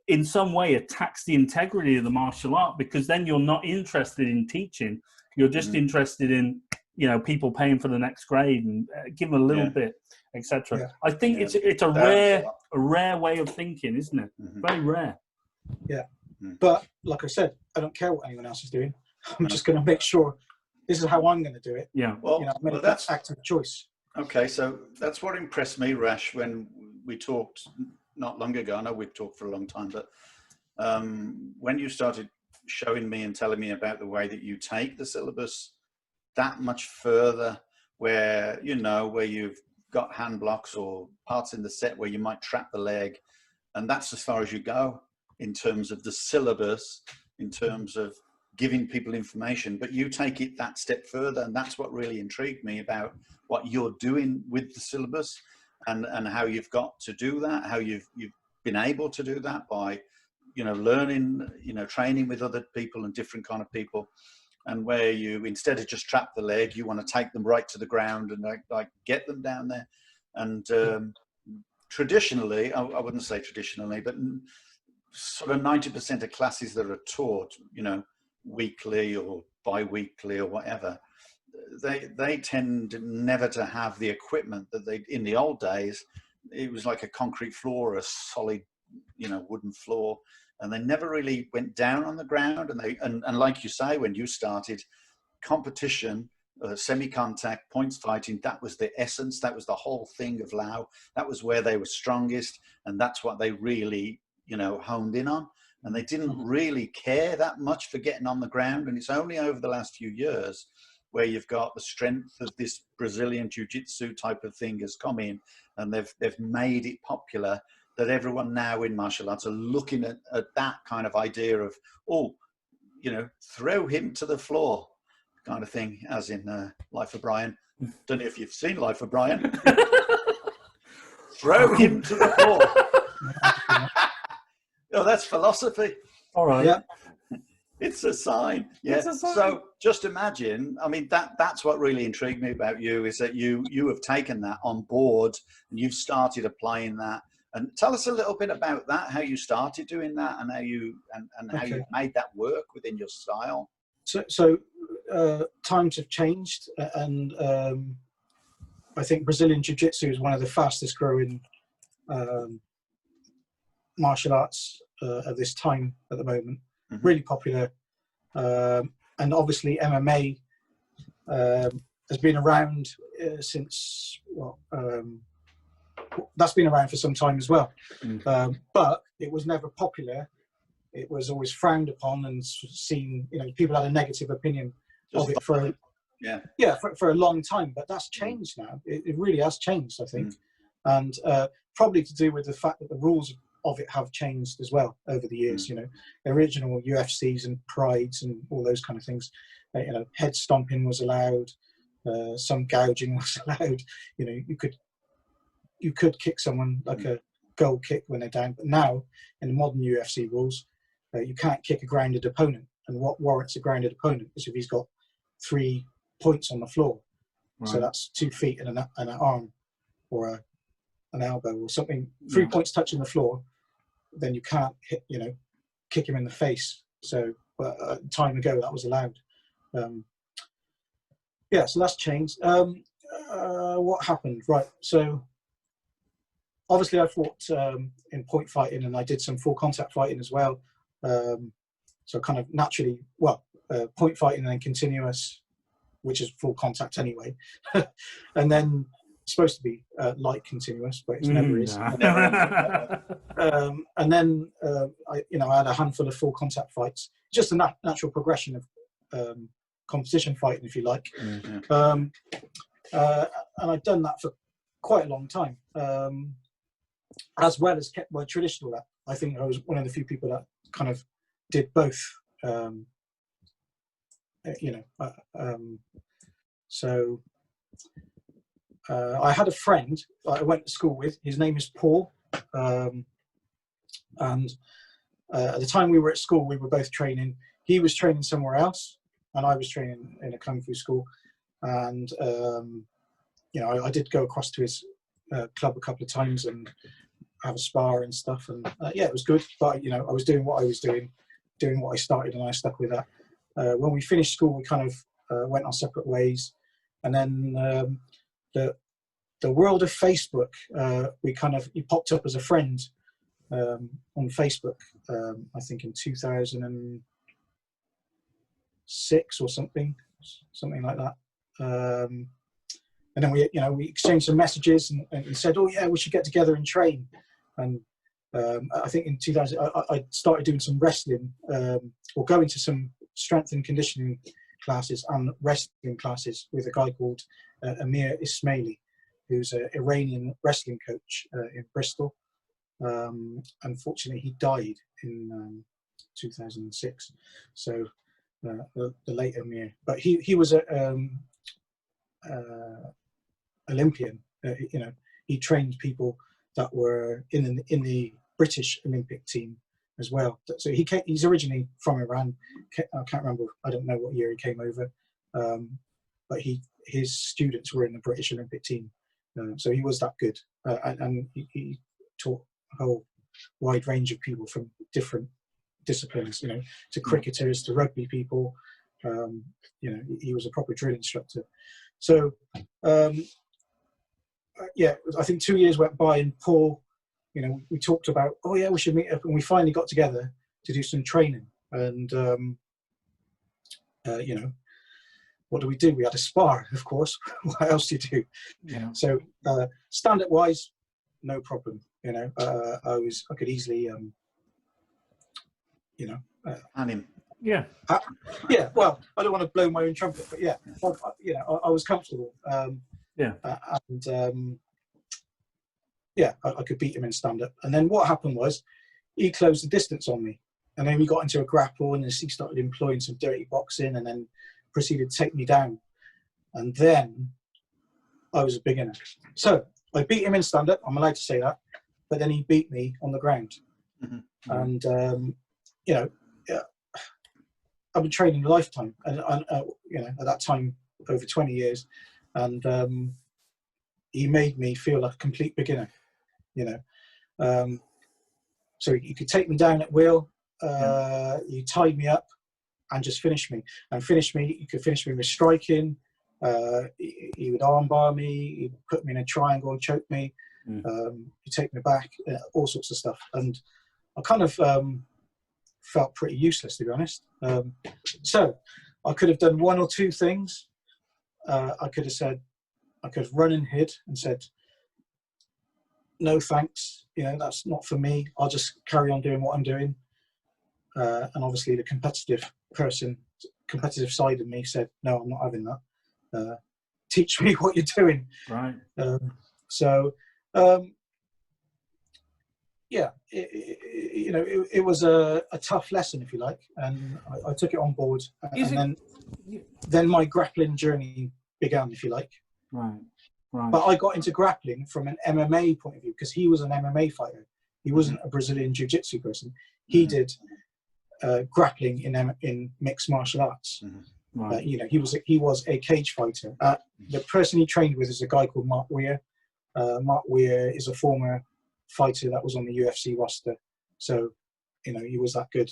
in some way attacks the integrity of the martial art, because then you're not interested in teaching. You're just interested in, you know, people paying for the next grade and give them a little bit, etc. I think it's a rare way of thinking, isn't it? Very rare. Yeah. But like I said, I don't care what anyone else is doing. I'm just going to make sure this is how I'm going to do it. Yeah. Well, you know, that's active choice. Okay, so that's what impressed me, Rash, when we talked not long ago. I know we've talked for a long time, but when you started showing me and telling me about the way that you take the syllabus that much further, where, you know, where you've got hand blocks or parts in the set where you might trap the leg, and that's as far as you go in terms of the syllabus, in terms of giving people information, but you take it that step further, and that's what really intrigued me about what you're doing with the syllabus, and how you've got to do that, how you've been able to do that by, you know, learning, you know, training with other people and different kind of people, and where you, instead of just trap the leg, you want to take them right to the ground and like get them down there. And traditionally, I wouldn't say traditionally, but sort of 90% of classes that are taught, you know, weekly or bi-weekly or whatever, they tend never to have the equipment that they, in the old days, it was like a concrete floor, a solid wooden floor, and they never really went down on the ground. And like you say, when you started competition, semi-contact, points fighting, that was the essence, that was the whole thing of Lao. That was where they were strongest, and that's what they really, honed in on. And they didn't really care that much for getting on the ground. And it's only over the last few years where you've got the strength of this Brazilian jiu-jitsu type of thing has come in, and they've made it popular, that everyone now in martial arts are looking at that kind of idea of, throw him to the floor kind of thing, as in Life of Brian. Don't know if you've seen Life of Brian. Throw him to the floor. Oh, that's philosophy. All right. Yeah. It's a sign. Yeah. It's a sign. So just imagine, I mean, that's what really intrigued me about you, is that you have taken that on board and you've started applying that. And tell us a little bit about that, how you started doing that, and how you made that work within your style. So times have changed, and I think Brazilian Jiu-Jitsu is one of the fastest growing martial arts of this time at the moment. Really popular, and obviously MMA has been around since that's been around for some time as well, but it was never popular. It was always frowned upon and seen, people had a negative opinion of it for a long time, but that's changed now. It really has changed, I think, and probably to do with the fact that the rules of it have changed as well over the years. Original UFCs and prides and all those kind of things, head stomping was allowed, some gouging was allowed. You could kick someone like a goal kick when they're down, but now in the modern UFC rules, you can't kick a grounded opponent. And what warrants a grounded opponent is if he's got 3 points on the floor. Right. So that's 2 feet and an arm, or an elbow or something. 3 points touching the floor, then you can't hit, kick him in the face. So time ago that was allowed. So that's changed. What happened? Right. So obviously I fought in point fighting, and I did some full contact fighting as well. So kind of naturally, point fighting and then continuous, which is full contact anyway. And then it's supposed to be light continuous, but it never is. And then I had a handful of full contact fights, just a natural progression of competition fighting, if you like. And I've done that for quite a long time, as well as kept my traditional. That I think I was one of the few people that kind of did both. So I had a friend I went to school with. His name is Paul, and at the time we were at school, we were both training. He was training somewhere else, and I was training in a kung fu school. And I did go across to his club a couple of times and have a spar and stuff. And it was good. But I was doing what I was doing what I started, and I stuck with that. When we finished school, we kind of went our separate ways. And then the world of Facebook, he popped up as a friend on Facebook, I think in 2006 or something like that. And then we exchanged some messages and said, oh yeah, we should get together and train. And I think in 2000, I started doing some wrestling, or going to some strength and conditioning classes and wrestling classes with a guy called Amir Ismaili, who's an Iranian wrestling coach in Bristol. Unfortunately, he died in 2006. So the late Amir, but he was an Olympian. He trained people that were in the British Olympic team as well. So he's originally from Iran. I can't remember. I don't know what year he came over, but his students were in the British Olympic team. So he was that good, and he taught a whole wide range of people from different disciplines, to cricketers, to rugby people. He was a proper drill instructor. So I think 2 years went by, and Paul you know, we talked about, oh yeah, we should meet up, and we finally got together to do some training. And you know, what do? We had a spar, of course. What else do you do? Yeah. So stand-up wise, no problem. You know, I could easily, you know, and him. Yeah. Yeah. Well, I don't want to blow my own trumpet, but yeah, you know, I was comfortable. Yeah. And yeah, I could beat him in stand-up. And then what happened was, he closed the distance on me, and then we got into a grapple, and he started employing some dirty boxing, and then proceeded to take me down. And then I was a beginner. So I beat him in stand-up. I'm allowed to say that. But then he beat me on the ground. Mm-hmm. And you know, I've been training a lifetime, and you know, at that time over 20 years, and he made me feel like a complete beginner. You know, so you could take me down at will. You tied me up and just finish me. You could finish me with striking. He would armbar me. He'd put me in a triangle and choke me. He'd take me back. All sorts of stuff. And I kind of felt pretty useless, to be honest. So I could have done one or two things. I could have run and hid and said, no thanks, you know, that's not for me. I'll just carry on doing what I'm doing. And obviously the competitive side of me said, no, I'm not having that. Teach me what you're doing. Right. Yeah, you know, it was a tough lesson, if you like, and I took it on board. Then my grappling journey began, if you like. Right. Right. But I got into grappling from an MMA point of view, because he was an MMA fighter. He wasn't a Brazilian jiu-jitsu person. He did grappling in mixed martial arts. Right. You know, he was a cage fighter. The person he trained with is a guy called Mark Weir. Mark Weir is a former fighter that was on the UFC roster. So, you know, he was that good.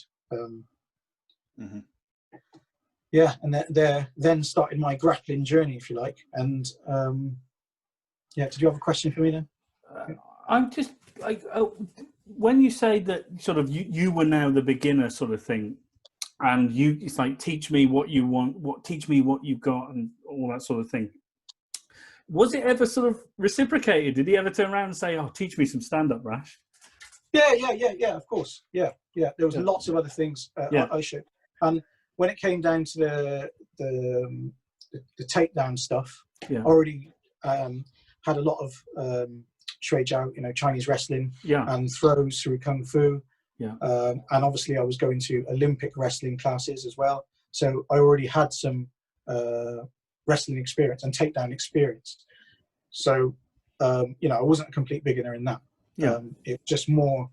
Yeah, and then started my grappling journey, if you like. And yeah, did you have a question for me then? I'm just like, when you say that sort of you were now the beginner sort of thing, and it's like, teach me what you want, teach me what you've got, and all that sort of thing. Was it ever sort of reciprocated? Did he ever turn around and say, oh, teach me some stand-up, Rash? Yeah, of course. Yeah. There was lots of other things I should. And when it came down to the takedown stuff, I already had a lot of shui jiao, you know, Chinese wrestling, and throws through kung fu. And obviously I was going to Olympic wrestling classes as well. So I already had some wrestling experience and takedown experience. So, you know, I wasn't a complete beginner in that. It just more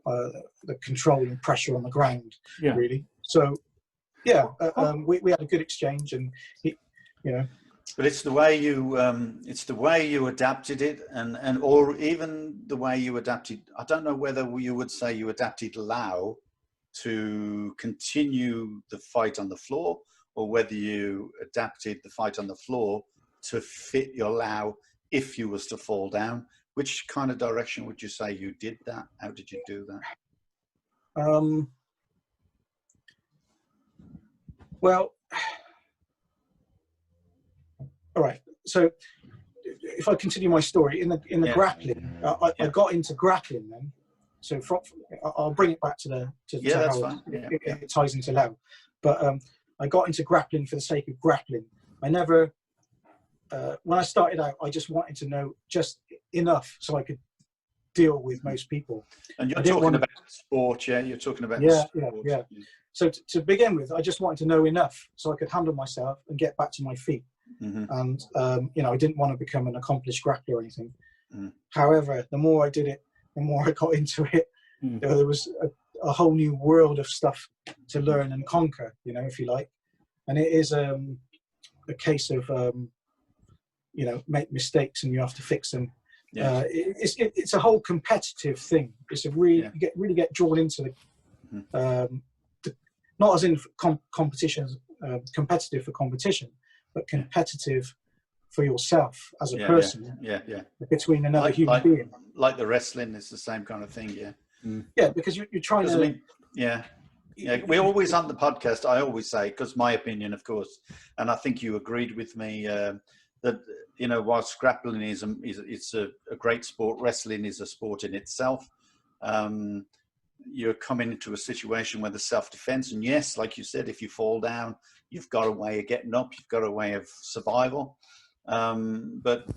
the control and pressure on the ground, really. So, we had a good exchange, and he, you know. But it's the way you adapted it, and or even the way you adapted. I don't know whether you would say you adapted Lau to continue the fight on the floor, or whether you adapted the fight on the floor to fit your Lau if you was to fall down. Which kind of direction would you say you did that? How did you do that? Well, all right. So if I continue my story, in the grappling, I got into grappling then. So I'll bring it back to that's fine. It ties into Lau. But I got into grappling for the sake of grappling. I never, when I started out, I just wanted to know just enough so I could deal with most people. And you're talking about sport, yeah? You're talking about sport. Yeah. So to begin with, I just wanted to know enough so I could handle myself and get back to my feet. And, you know, I didn't want to become an accomplished grappler or anything. However, the more I did it, the more I got into it. There was a whole new world of stuff to learn and conquer, you know, if you like. And it is a case of, you know, make mistakes and you have to fix them. It's a whole competitive thing. It's a really, you really get drawn into the not as in competitions, competitive for competition, but competitive for yourself as a person between another human being. Like the wrestling, it's the same kind of thing, Yeah, because you're trying to... I mean, we always on the podcast, I always say, because my opinion, of course, and I think you agreed with me, that, you know, whilst grappling it's a great sport, wrestling is a sport in itself. You're coming into a situation where there's self-defense, and yes, like you said, if you fall down, you've got a way of getting up, you've got a way of survival. But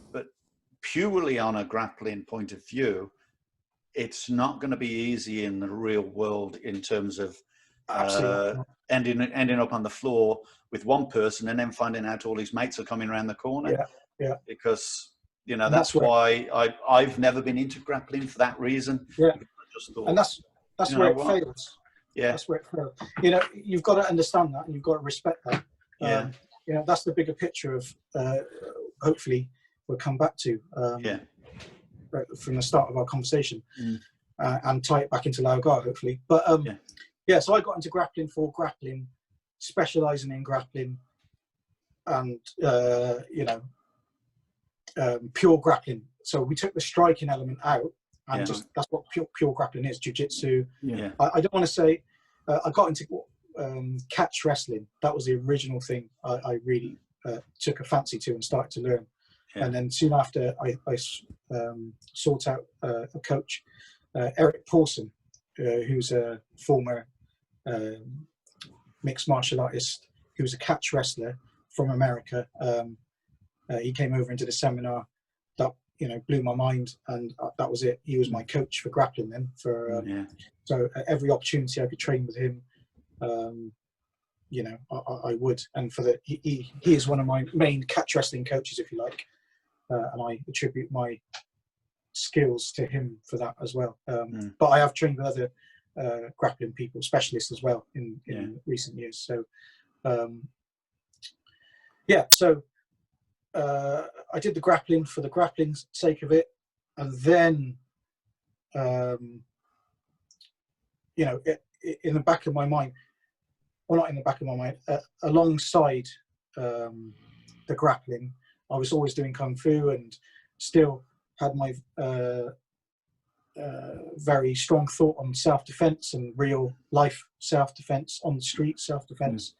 purely on a grappling point of view, it's not going to be easy in the real world in terms of ending up on the floor with one person and then finding out all his mates are coming around the corner. Because, you know, that's why I've never been into grappling for that reason. Yeah. I just thought, and that's where it fails. Yeah. That's where it fails. You know, you've got to understand that, and you've got to respect that. You know, that's the bigger picture of, hopefully we'll come back to from the start of our conversation, and tie it back into Lao Gar, hopefully. But so I got into grappling for grappling, specializing in grappling, and you know, pure grappling. So we took the striking element out, and just that's what pure grappling is, jiu-jitsu. I don't want to say I got into catch wrestling. That was the original thing I really took a fancy to and started to learn. And then soon after, I sought out a coach, Eric Paulson, who's a former mixed martial artist, who was a catch wrestler from America. He came over into the seminar. That, you know, blew my mind, and that was it. He was my coach for grappling then. So every opportunity I could train with him, you know, I would. And for he is one of my main catch wrestling coaches, if you like. And I attribute my skills to him for that as well. But I have trained with other grappling people, specialists as well, in recent years. So, so I did the grappling for the grappling's sake of it. And then, you know, in the back of my mind, well, not in the back of my mind, alongside the grappling, I was always doing Kung Fu and still had my very strong thought on self-defense and real life self-defense, on the street self-defense.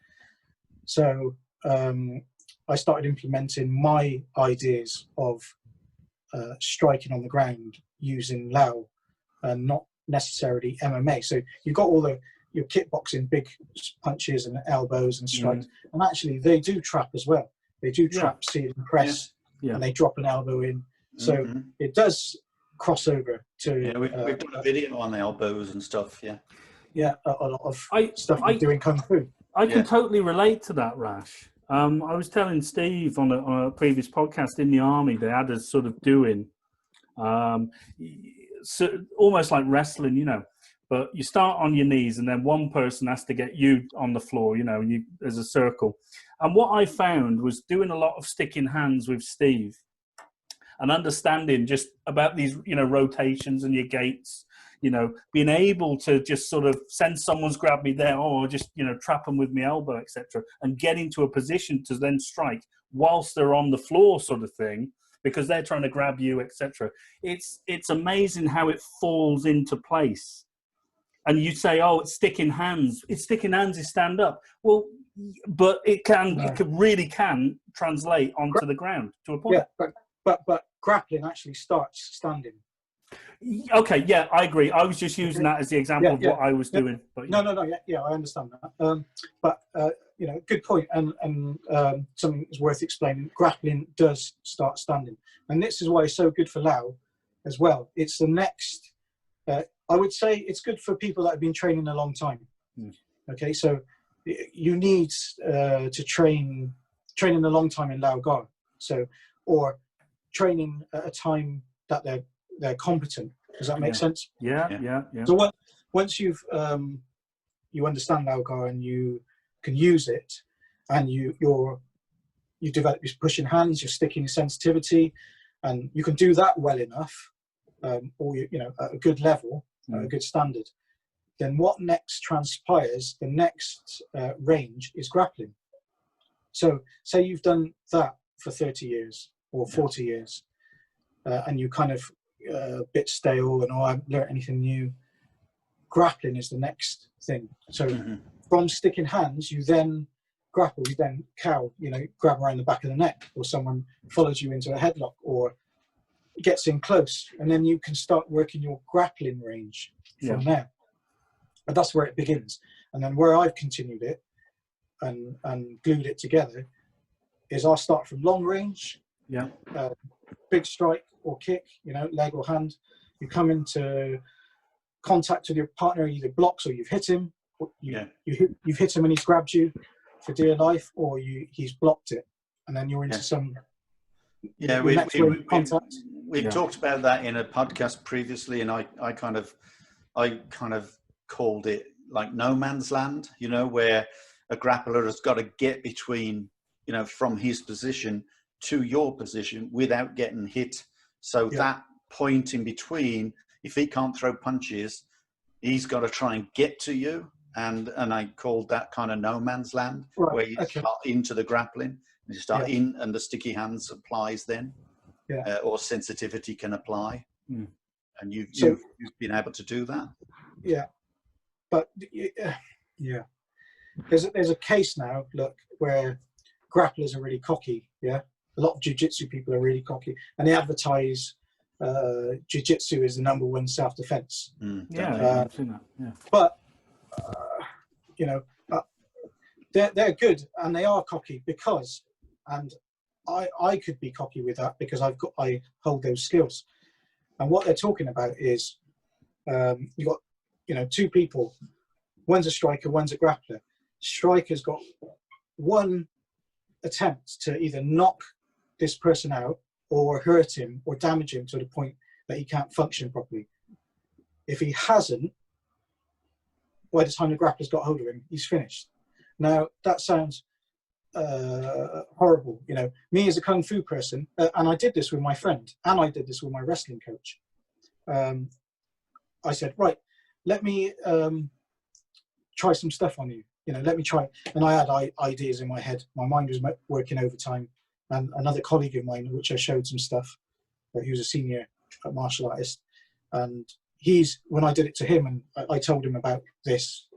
So I started implementing my ideas of striking on the ground using Lao, and not necessarily MMA. So you've got all your kickboxing, big punches and elbows and strikes, and actually they do trap as well. They do trap, see and press, and they drop an elbow in. So it does cross over to... we've done a video on the elbows and stuff, a lot of stuff we do in Kung Fu. I can totally relate to that, Rash. I was telling Steve on a previous podcast, in the army, they had us sort of doing so almost like wrestling, you know, but you start on your knees and then one person has to get you on the floor, you know, and there's a circle. And what I found was doing a lot of sticking hands with Steve and understanding just about these, you know, rotations and your gaits, you know, being able to just sort of sense someone's grabbed me there, or just, you know, trap them with my elbow, etc., and get into a position to then strike whilst they're on the floor, sort of thing, because they're trying to grab you, etc. It's amazing how it falls into place. And you say, oh, it's sticking hands. It's sticking hands is stand up. Well, but it really can translate onto the ground to a point. Yeah, but grappling actually starts standing. Okay, yeah, I agree. I was just using that as the example of what I was doing. But, No, I understand that. But you know, good point, and something that's worth explaining. Grappling does start standing, and this is why it's so good for Lao as well. It's the next. I would say it's good for people that have been training a long time. Okay, so you need to train a long time in Lao Gar. So, or training at a time that they're competent. Does that make sense? Yeah. So once you've you understand Lao Gar and you can use it, and you develop your pushing hands, your sticking sensitivity, and you can do that well enough, or you know, at a good level, at a good standard, then what next transpires, the next range is grappling. So say you've done that for 30 years or 40 years, and you kind of a bit stale and I haven't learned anything new, grappling is the next thing. So from sticking hands, you then grapple, you then cow, grab around the back of the neck, or someone follows you into a headlock or gets in close, and then you can start working your grappling range from there. And that's where it begins. And then where I've continued it and glued it together is I'll start from long range, big strike or kick, leg or hand. You come into contact with your partner, either blocks or you've hit him, or you've hit him and he's grabbed you for dear life, or he's blocked it, and then you're into some we've talked about that in a podcast previously, and I kind of called it like no man's land, where a grappler has got to get between, from his position to your position without getting hit. So that point in between, if he can't throw punches, he's got to try and get to you. And I called that kind of no man's land, where you start into the grappling, and you start in, and the sticky hands applies then, or sensitivity can apply. And you've been able to do that. But there's a case now, look, where grapplers are really cocky. A lot of jiu-jitsu people are really cocky, and they advertise jiu-jitsu is the #1 self-defense. I've seen that. But they're good, and they are cocky because, and I could be cocky with that because I hold those skills. And what they're talking about is you've got two people, one's a striker, one's a grappler. Striker's got one attempt to either knock this person out or hurt him or damage him to the point that he can't function properly. If he hasn't, by the time the grappler's got hold of him, he's finished. Now, that sounds horrible. Me as a Kung Fu person, and I did this with my friend, and I did this with my wrestling coach. I said, right, let me try some stuff on you. Let me try. And I had ideas in my head. My mind was working overtime. And another colleague of mine, which I showed some stuff, he was a senior martial artist. And when I did it to him and I told him about this,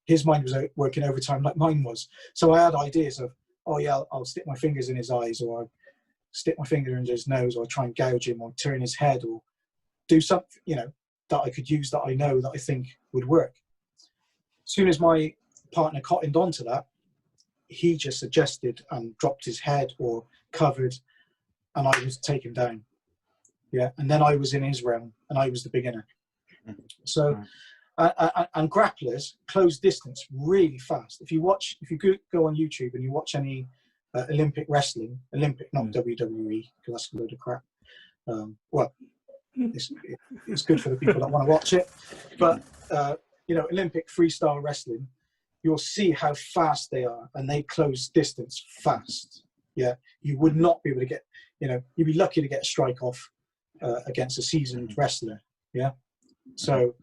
his mind was working overtime like mine was. So I had ideas of, I'll stick my fingers in his eyes, or I'll stick my finger in his nose, or try and gouge him, or turn his head, or do something, that I could use that I know that I think would work. As soon as my partner cottoned onto that, he just suggested and dropped his head or covered, and I was taken down. And then I was in his realm, and I was the beginner. So, and grapplers close distance really fast. If you go on YouTube and you watch any Olympic wrestling, not WWE, because that's a load of crap. It's good for the people that want to watch it, but Olympic freestyle wrestling, you'll see how fast they are, and they close distance fast. You would not be able to get, you'd be lucky to get a strike off against a seasoned wrestler. So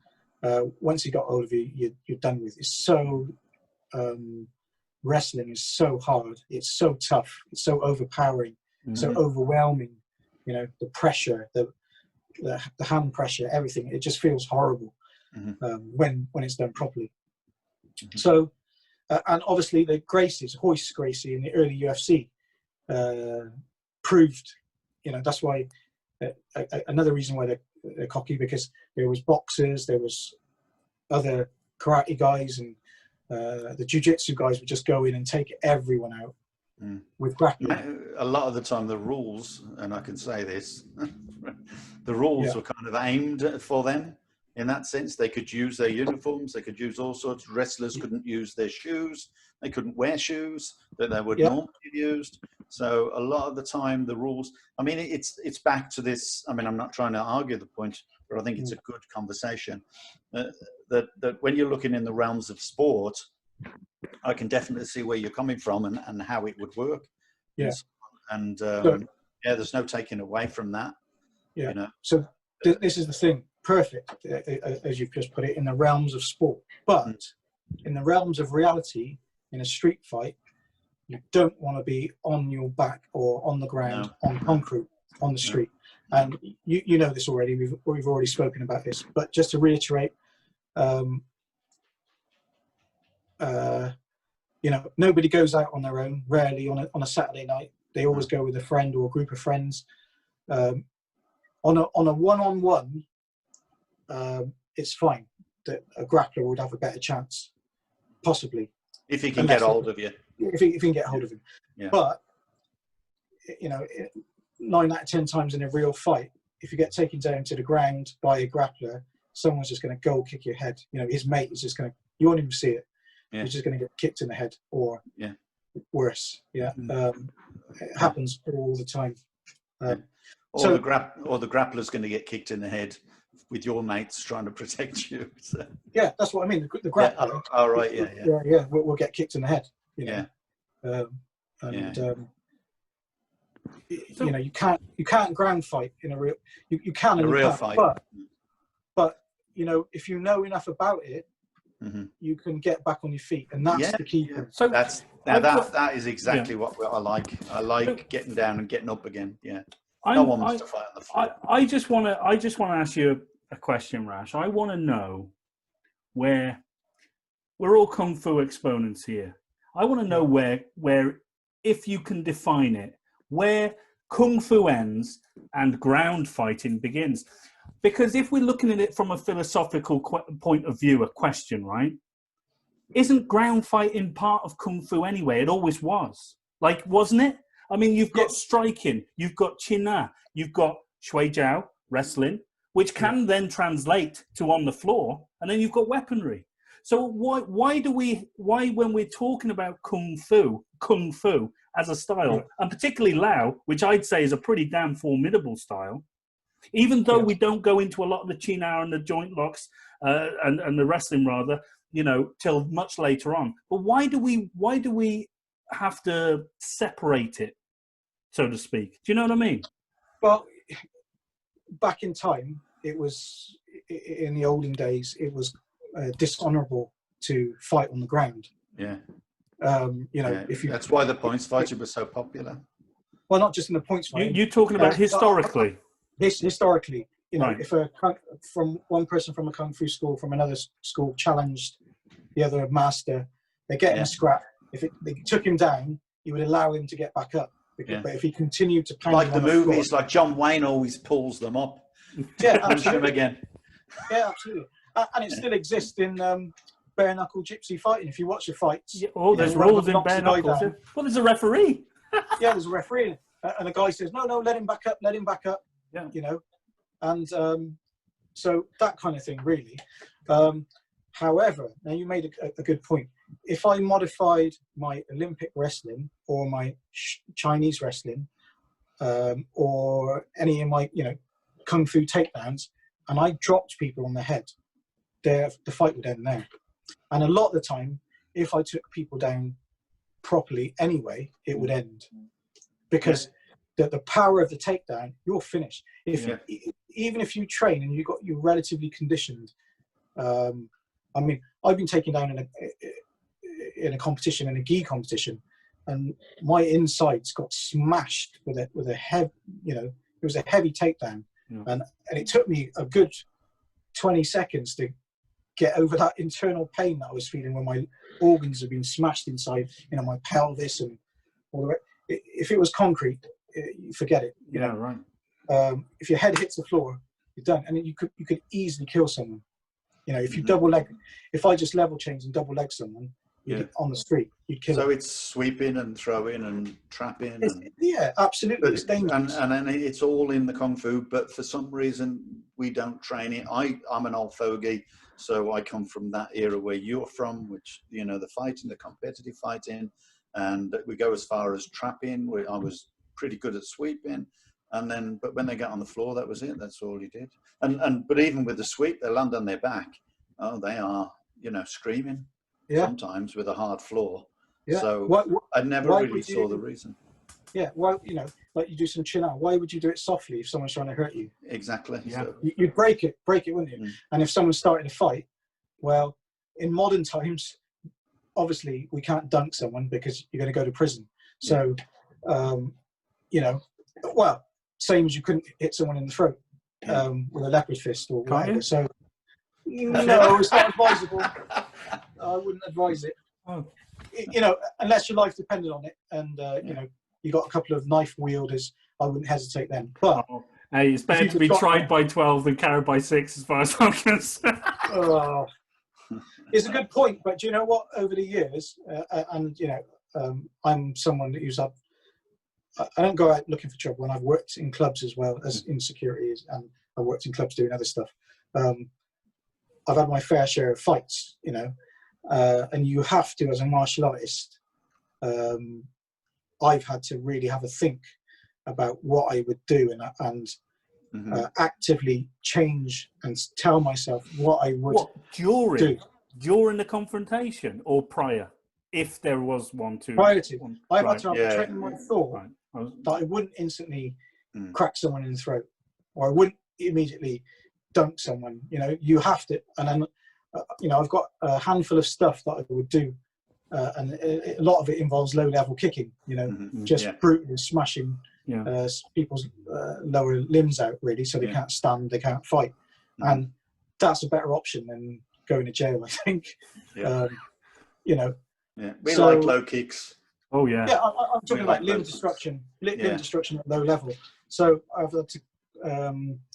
once you got hold of you, you're done with. It's so wrestling is so hard. It's so tough. It's so overpowering. So overwhelming. The pressure, the hand pressure, everything. It just feels horrible when it's done properly. So, and obviously the Hoist Gracie in the early UFC proved, that's why another reason why they're cocky, because there was boxers, there was other karate guys, and the jiu-jitsu guys would just go in and take everyone out with grappling. A lot of the time the rules, and I can say this, the rules were kind of aimed for them. In that sense, they could use their uniforms, they could use all sorts. Wrestlers couldn't use their shoes, they couldn't wear shoes that they would normally have used. So a lot of the time, the rules, it's back to this. I'm not trying to argue the point, but I think it's a good conversation. That when you're looking in the realms of sport, I can definitely see where you're coming from and how it would work. And there's no taking away from that. So this is the thing. Perfect, as you've just put it, in the realms of sport, but in the realms of reality, in a street fight, You don't want to be on your back or on the ground, on concrete, on the street. And you know this already. We've already spoken about this. But just to reiterate, you know, nobody goes out on their own. Rarely on a Saturday night. They always go with a friend or a group of friends. On a one-on-one, it's fine that a grappler would have a better chance, possibly, if he can get hold of you. If he can get hold of him. Yeah. But you know, 9 out of 10 times in a real fight, if you get taken down to the ground by a grappler, someone's just going to goal kick your head. You know, his mate is just going to. You won't even see it. Yeah. He's just going to get kicked in the head, or worse. Yeah, it happens all the time. Or the grappler's going to get kicked in the head with your mates trying to protect you. So. Yeah, that's what I mean. The grappler. Oh, right. Yeah. We'll get kicked in the head. You know? You know, you can't ground fight in a real. You can in a real fight, but you know, if you know enough about it, you can get back on your feet, and that's the key thing. So that is exactly what I like. I like getting down and getting up again. Yeah. No one wants to fight on the floor. I just want to ask you a question, Rash. I want to know where we're all kung fu exponents here. I want to know where, if you can define it, where kung fu ends and ground fighting begins. Because if we're looking at it from a philosophical point of view, a question, right? Isn't ground fighting part of kung fu anyway? It always was. Like, wasn't it? I mean, you've got striking, you've got china, you've got shui jiao, wrestling, which can then translate to on the floor, and then you've got weaponry. So why when we're talking about kung fu as a style, and particularly Lao, which I'd say is a pretty damn formidable style, even though we don't go into a lot of the china and the joint locks and the wrestling rather, you know, till much later on. But why do we have to separate it, so to speak? Do you know what I mean? Well, back in time, it was, in the olden days, it was dishonourable to fight on the ground. Yeah. You know, if you. That's why the points fighting was so popular. Well, not just in the points fighting. You're talking about historically. Historically, you know, Right. if from one person from a kung fu school, from another school, challenged the other master, they get in a scrap. If they took him down, you would allow him to get back up. But if he continued to pound like the movies, like John Wayne always pulls them up. Yeah, punch them again. Yeah, absolutely. And it still exists in bare knuckle gypsy fighting. If you watch the fights, there's rules in bare knuckles. Well, there's a referee. Yeah, there's a referee, and the guy says, "No, let him back up, let him back up." Yeah, you know, and so that kind of thing, really. However, now you made a good point. If I modified my Olympic wrestling or my Chinese wrestling or any of my, you know, kung fu takedowns, and I dropped people on the head, the fight would end there. And a lot of the time, if I took people down properly anyway, it would end, because the power of the takedown, you're finished. Even if you train and you're relatively conditioned. I mean, I've been taken down in a competition, in a gi competition, and my insides got smashed with a heavy, you know, it was a heavy takedown, and it took me a good 20 seconds to get over that internal pain that I was feeling when my organs had been smashed inside, you know, my pelvis and all the rest. If it was concrete, forget it. You know? Right. If your head hits the floor, you're done, and you could easily kill someone. You know, if you double leg, if I just level change and double leg someone on the street, you'd kill them. So it's sweeping and throwing and trapping. Yeah, absolutely. It's dangerous. And then it's all in the kung fu, but for some reason we don't train it. I'm an old fogey, so I come from that era where you're from, which, you know, the fighting, the competitive fighting, and we go as far as trapping, where I was pretty good at sweeping. And then, but when they get on the floor, that was it. That's all you did. But even with the sweep, they land on their back. Oh, they are, you know, screaming sometimes with a hard floor. Yeah. So I never really saw the reason. Yeah. Well, you know, like you do some chin out. Why would you do it softly if someone's trying to hurt you? Exactly. Yeah. So, you'd break it, wouldn't you? And if someone's starting to fight, well, in modern times, obviously we can't dunk someone because you're going to go to prison. So, you know, well, same as you couldn't hit someone in the throat with a leopard fist or whatever. So, no, it's not advisable. I wouldn't advise it. You know, unless your life depended on it, and you know, you got a couple of knife wielders, I wouldn't hesitate then. But hey, it's better to be tried by 12 than carried by 6, as far as I'm concerned. It's a good point, but do you know what? Over the years, and you know, I'm someone who's up. I don't go out looking for trouble, and I've worked in clubs as well as in security, and I've worked in clubs doing other stuff. I've had my fair share of fights, you know, and you have to, as a martial artist, I've had to really have a think about what I would do and actively change and tell myself what I would do. During the confrontation or prior, if there was one to? Prior to. I've had to have trained my thought that I wouldn't instantly crack someone in the throat, or I wouldn't immediately dunk someone. You know, you have to. And then, you know, I've got a handful of stuff that I would do, and a lot of it involves low-level kicking. You know, just brutally smashing people's lower limbs out, really, so they can't stand, they can't fight, and that's a better option than going to jail, I think. You know. Yeah, we like low kicks. Oh yeah. Yeah, I'm talking about limb destruction, limb destruction at low level. So I've had to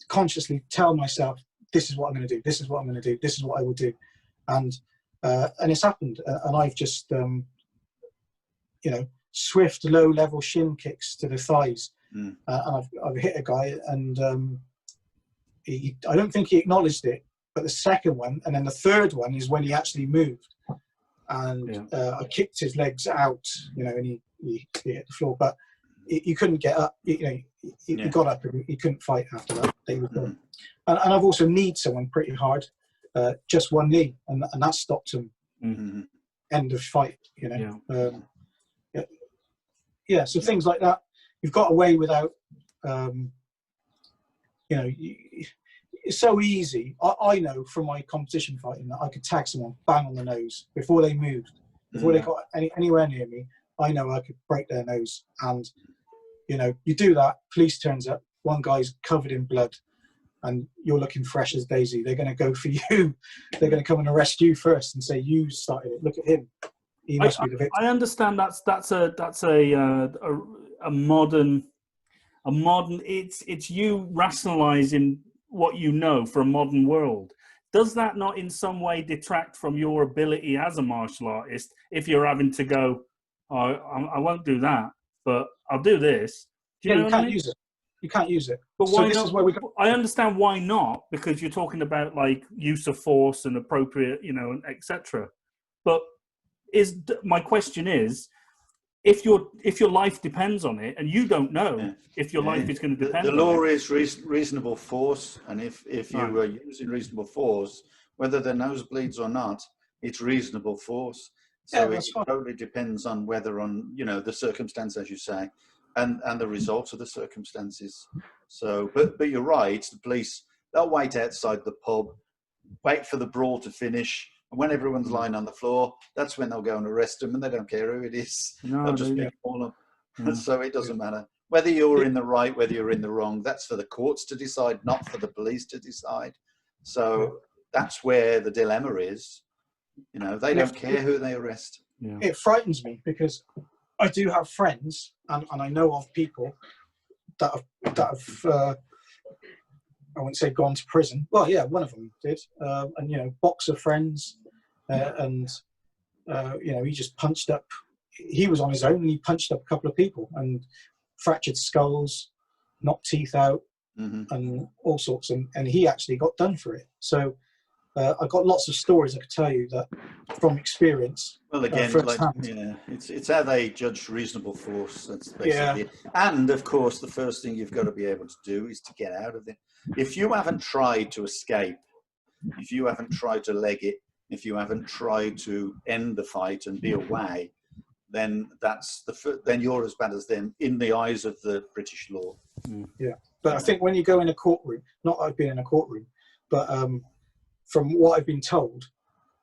consciously tell myself, this is what I'm going to do. This is what I'm going to do. This is what I will do, and it's happened. And I've just, you know, swift low level shin kicks to the thighs, and I've hit a guy, and I don't think he acknowledged it. But the second one, and then the third one, is when he actually moved. And I kicked his legs out, you know, and he hit the floor. But he couldn't get up. You know, he got up and he couldn't fight after that. And I've also kneed someone pretty hard, just one knee, and that stopped him. End of fight, you know. So things like that. You've got away without, you know, it's so easy. I know from my competition fighting that I could tag someone bang on the nose before they moved, before they got anywhere near me. I know I could break their nose, and you know, you do that. Police turns up. One guy's covered in blood, and you're looking fresh as daisy. They're going to go for you. They're going to come and arrest you first and say you started it. Look at him. He must be the victim. I understand that's a modern. It's you rationalising what you know for a modern world. Does that not in some way detract from your ability as a martial artist if you're having to go, I won't do that, but I'll do this? Do you know you can't use it. You can't use it. But why not? I understand why not, because you're talking about like use of force and appropriate, you know, etc. But my question is, if your life depends on it, and you don't know if your life is going to depend on it. The law is reasonable force, and if you are using reasonable force, whether they're nosebleeds or not, it's reasonable force. So it totally depends on whether you know, the circumstance, as you say, and the results of the circumstances. So, but you're right. The police, they'll wait outside the pub, wait for the brawl to finish. And when everyone's lying on the floor, that's when they'll go and arrest them, and they don't care who it is. They'll just pick them all up. So it doesn't matter. Whether you're in the right, whether you're in the wrong, that's for the courts to decide, not for the police to decide. So that's where the dilemma is. You know, they don't care who they arrest. It frightens me because I do have friends, and I know of people that have I wouldn't say gone to prison. Well, yeah, one of them did. And, you know, boxer friends. And, you know, he just punched up. He was on his own and he punched up a couple of people and fractured skulls, knocked teeth out, and all sorts. And he actually got done for it. So I've got lots of stories I could tell you that from experience. Well, again, it's how they judge reasonable force. That's basically it. And, of course, the first thing you've got to be able to do is to get out of it. If you haven't tried to escape, if you haven't tried to leg it, if you haven't tried to end the fight and be away, then then you're as bad as them in the eyes of the British law. Yeah, but I think when you go in a courtroom, not I've been in a courtroom, but from what I've been told,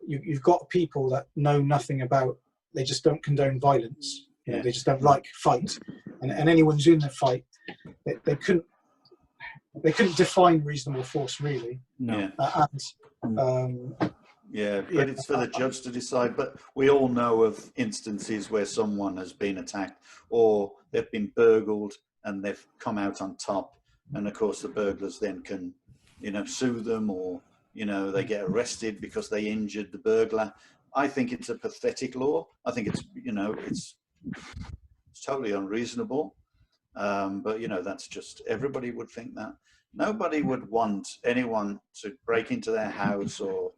you've got people that know nothing about, they just don't condone violence. You know, they just don't like fight, and anyone who's in the fight, they couldn't define reasonable force really. No. But it's for the judge to decide. But we all know of instances where someone has been attacked, or they've been burgled and they've come out on top, and of course the burglars then can, sue them, or they get arrested because they injured the burglar. I think it's a pathetic law. I think it's it's totally unreasonable. But that's just, everybody would think that. Nobody would want anyone to break into their house or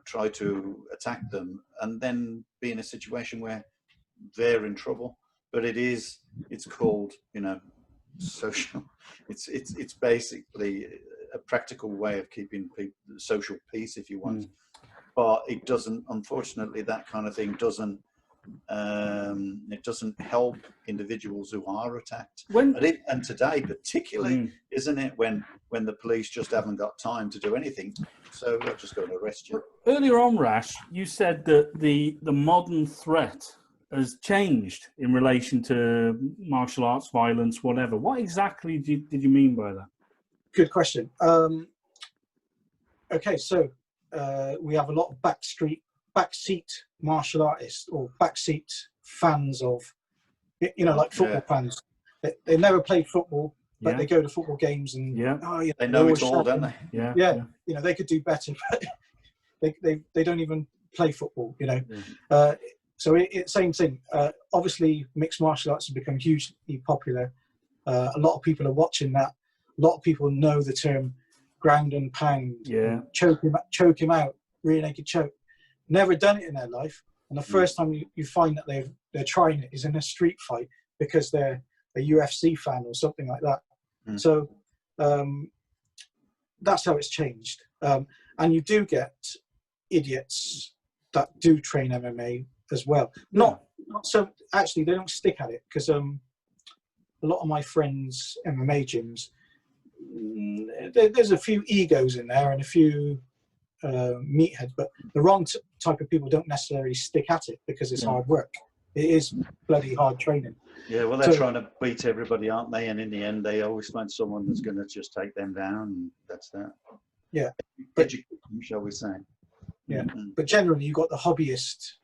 try to attack them and then be in a situation where they're in trouble. But it's called, social. It's basically a practical way of keeping social peace, if you want. But it doesn't, unfortunately, that kind of thing doesn't help individuals who are attacked. And today, particularly, isn't it, when the police just haven't got time to do anything, so they're just going to arrest you. Earlier on, Rash, you said that the modern threat has changed in relation to martial arts, violence, whatever. What exactly did you mean by that? Good question. Okay, so we have a lot of backseat martial artists or backseat fans of, like football fans. They never pled football, but they go to football games and they know it all, don't they? Yeah. They could do better, but they don't even play football. So same thing. Obviously, mixed martial arts has become hugely popular. A lot of people are watching that. A lot of people know the term ground and pound. Choke him out, rear naked choke. Never done it in their life, and the first time you find that they're trying it is in a street fight because they're a UFC fan or something like that. So that's how it's changed. And you do get idiots that do train MMA as well. Not so, actually, they don't stick at it, because a lot of my friends' MMA gyms, there's a few egos in there and a few meatheads, but the wrong type of people don't necessarily stick at it because it's hard work. It is bloody hard training. Yeah, well, they're trying to beat everybody, aren't they? And in the end, they always find someone that's going to just take them down, and that's that. Yeah. Educate them, shall we say. Yeah. But generally, you've got the hobbyist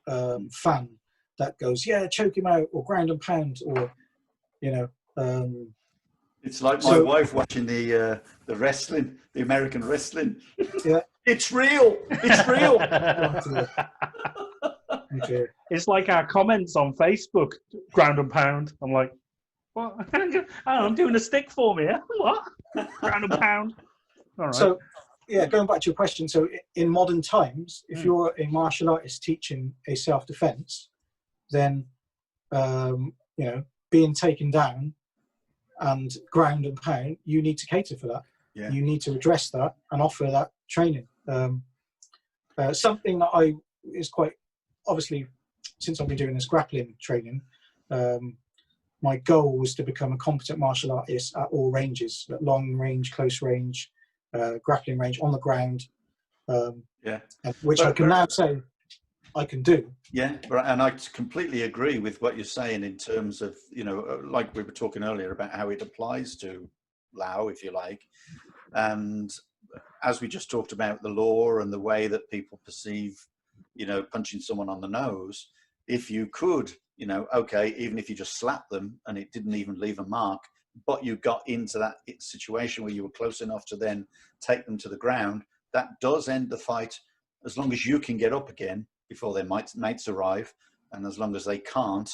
fan that goes, choke him out, or ground and pound, or, it's like my wife watching the wrestling, the American wrestling. Yeah. It's real. It's real. It's like our comments on Facebook, ground and pound. I'm like, what? I'm doing a stick for me. What? Ground and pound. All right. So, going back to your question. So, in modern times, if you're a martial artist teaching a self-defense, then, being taken down and ground and pound, you need to cater for that. Yeah. You need to address that and offer that training. Something that is quite, obviously, since I've been doing this grappling training, my goal was to become a competent martial artist at all ranges, at long range, close range, grappling range, on the ground, which I can now say I can do. Yeah, and I completely agree with what you're saying in terms of, like we were talking earlier about how it applies to Lao, if you like. And as we just talked about the law and the way that people perceive, punching someone on the nose, if you could, even if you just slapped them and it didn't even leave a mark, but you got into that situation where you were close enough to then take them to the ground, that does end the fight, as long as you can get up again before their mates arrive, and as long as they can't,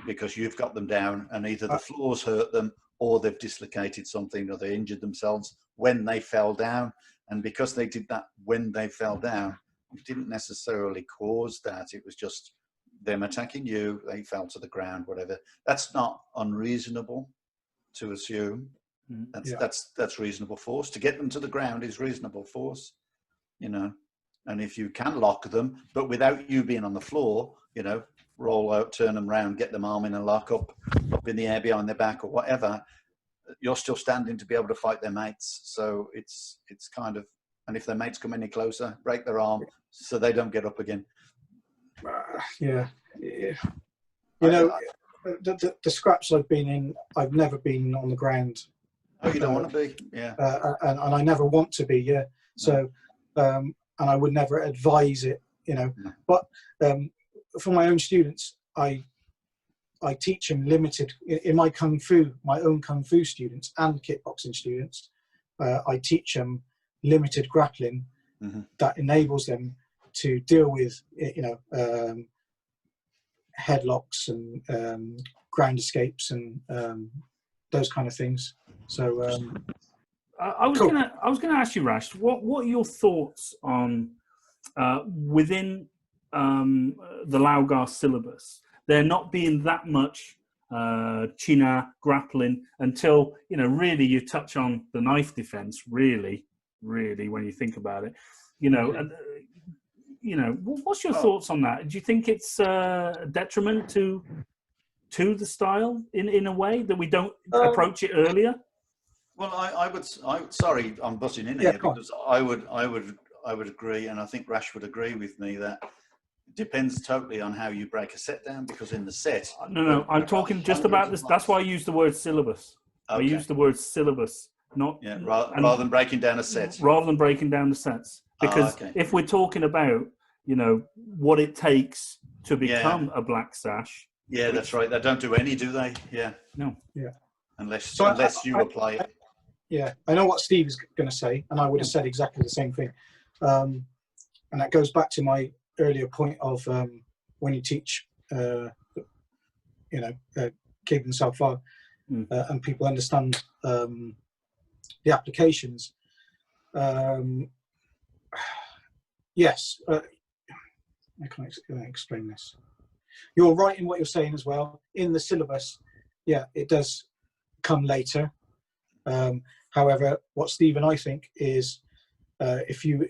because you've got them down and either the floor's hurt them or they've dislocated something or they injured themselves when they fell down. And because they did that when they fell down, it didn't necessarily cause that. It was just them attacking you. They fell to the ground, whatever. That's not unreasonable to assume. That's reasonable force. To get them to the ground is reasonable force, And if you can lock them, but without you being on the floor, roll out, turn them round, get them arm in and lock up in the air behind their back or whatever, you're still standing to be able to fight their mates. So it's kind of And if their mates come any closer, break their arm so they don't get up again. Yeah. You know, the scraps I've been in, I've never been on the ground. Oh, you don't want to be? Yeah. And I never want to be, yeah. So, and I would never advise it, you know. No. But for my own students, I teach them limited, in my Kung Fu, my own Kung Fu students and kickboxing students, I teach them limited grappling that enables them to deal with, you know, headlocks and ground escapes and those kind of things. So I was gonna ask you, Rash, what are your thoughts on within the Lao Gar syllabus there not being that much China grappling until, you know, really you touch on the knife defense, really when you think about it, you know. And, you know, what's your thoughts on that? Do you think it's a detriment to the style in a way that we don't approach it earlier? Well, I would. Sorry, I'm butting in here because I would agree, and I think Rash would agree with me that it depends totally on how you break a set down. Because in the set, no, I'm talking just about this. That's why I use the word syllabus. Okay. I use the word syllabus, not rather than breaking down a set. Rather than breaking down the sets, because if we're talking about, you know, what it takes to become a black sash. Yeah, that's right. They don't do any, do they? Yeah. No. Yeah. Unless you apply it. Yeah, I know what Steve is going to say, and I would have said exactly the same thing. And that goes back to my earlier point of when you teach, you know, keep themselves far, and people understand the applications. Yes, I can't explain this. You're right in what you're saying as well. In the syllabus, yeah, it does come later. However, what Steve and I think is if you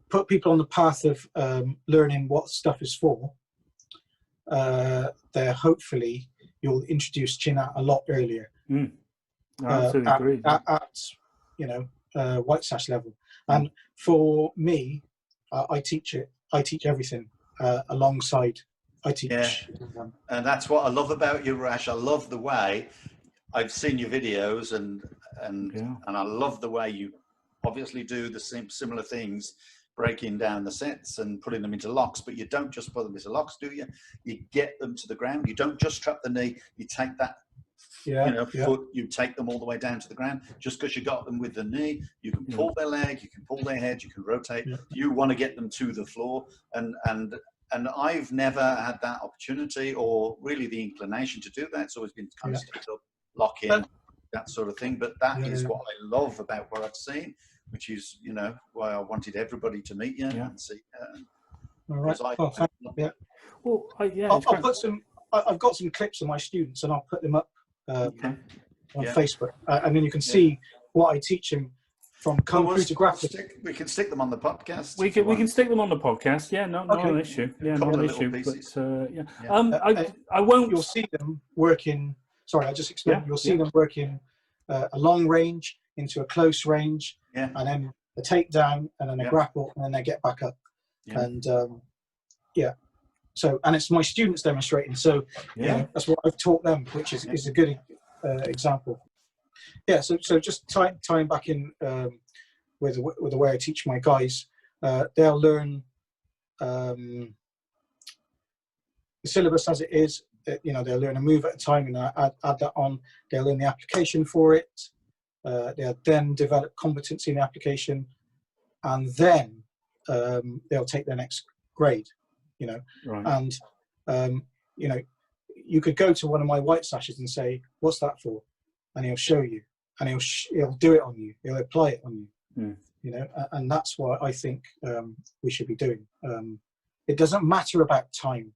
put people on the path of learning what stuff is for, there hopefully you'll introduce chin out a lot earlier. I absolutely agree. At you know, white sash level. And for me, I teach it. I teach everything alongside. I teach. Yeah. And that's what I love about you, Rash. I love the way I've seen your videos, and I love the way you obviously do the similar things, breaking down the sets and putting them into locks. But you don't just put them into locks, do you? You get them to the ground. You don't just trap the knee. You take that foot, you take them all the way down to the ground. Just because you got them with the knee, you can pull their leg, you can pull their head, you can rotate. You want to get them to the floor, and I've never had that opportunity or really the inclination to do that. It's always been kind of stick up, lock in, that sort of thing. But that is what I love about what I've seen, which is, you know, why I wanted everybody to meet you and see. All right. Well, I'll put some. I've got some clips of my students, and I'll put them up on Facebook, and then you can see what I teach them from Kung Fu to grappling. We can stick them on the podcast. We can stick them on the podcast. Yeah, not an issue. Yeah, not an issue. But, I won't. You'll see them working. Sorry, I just explained. You'll see them working a long range into a close range, and then a takedown, and then a grapple, and then they get back up. And so, and it's my students demonstrating. So that's what I've taught them, which is a good example. Yeah. So just tying back in with the way I teach my guys, they'll learn the syllabus as it is. You know, they'll learn a move at a time, and I add that on. They'll learn the application for it. They'll then develop competency in the application, and then they'll take their next grade. You know, and you know, you could go to one of my white sashes and say, "What's that for?" And he'll show you, and he'll do it on you. He'll apply it on you. You know, and that's what I think we should be doing. It doesn't matter about time.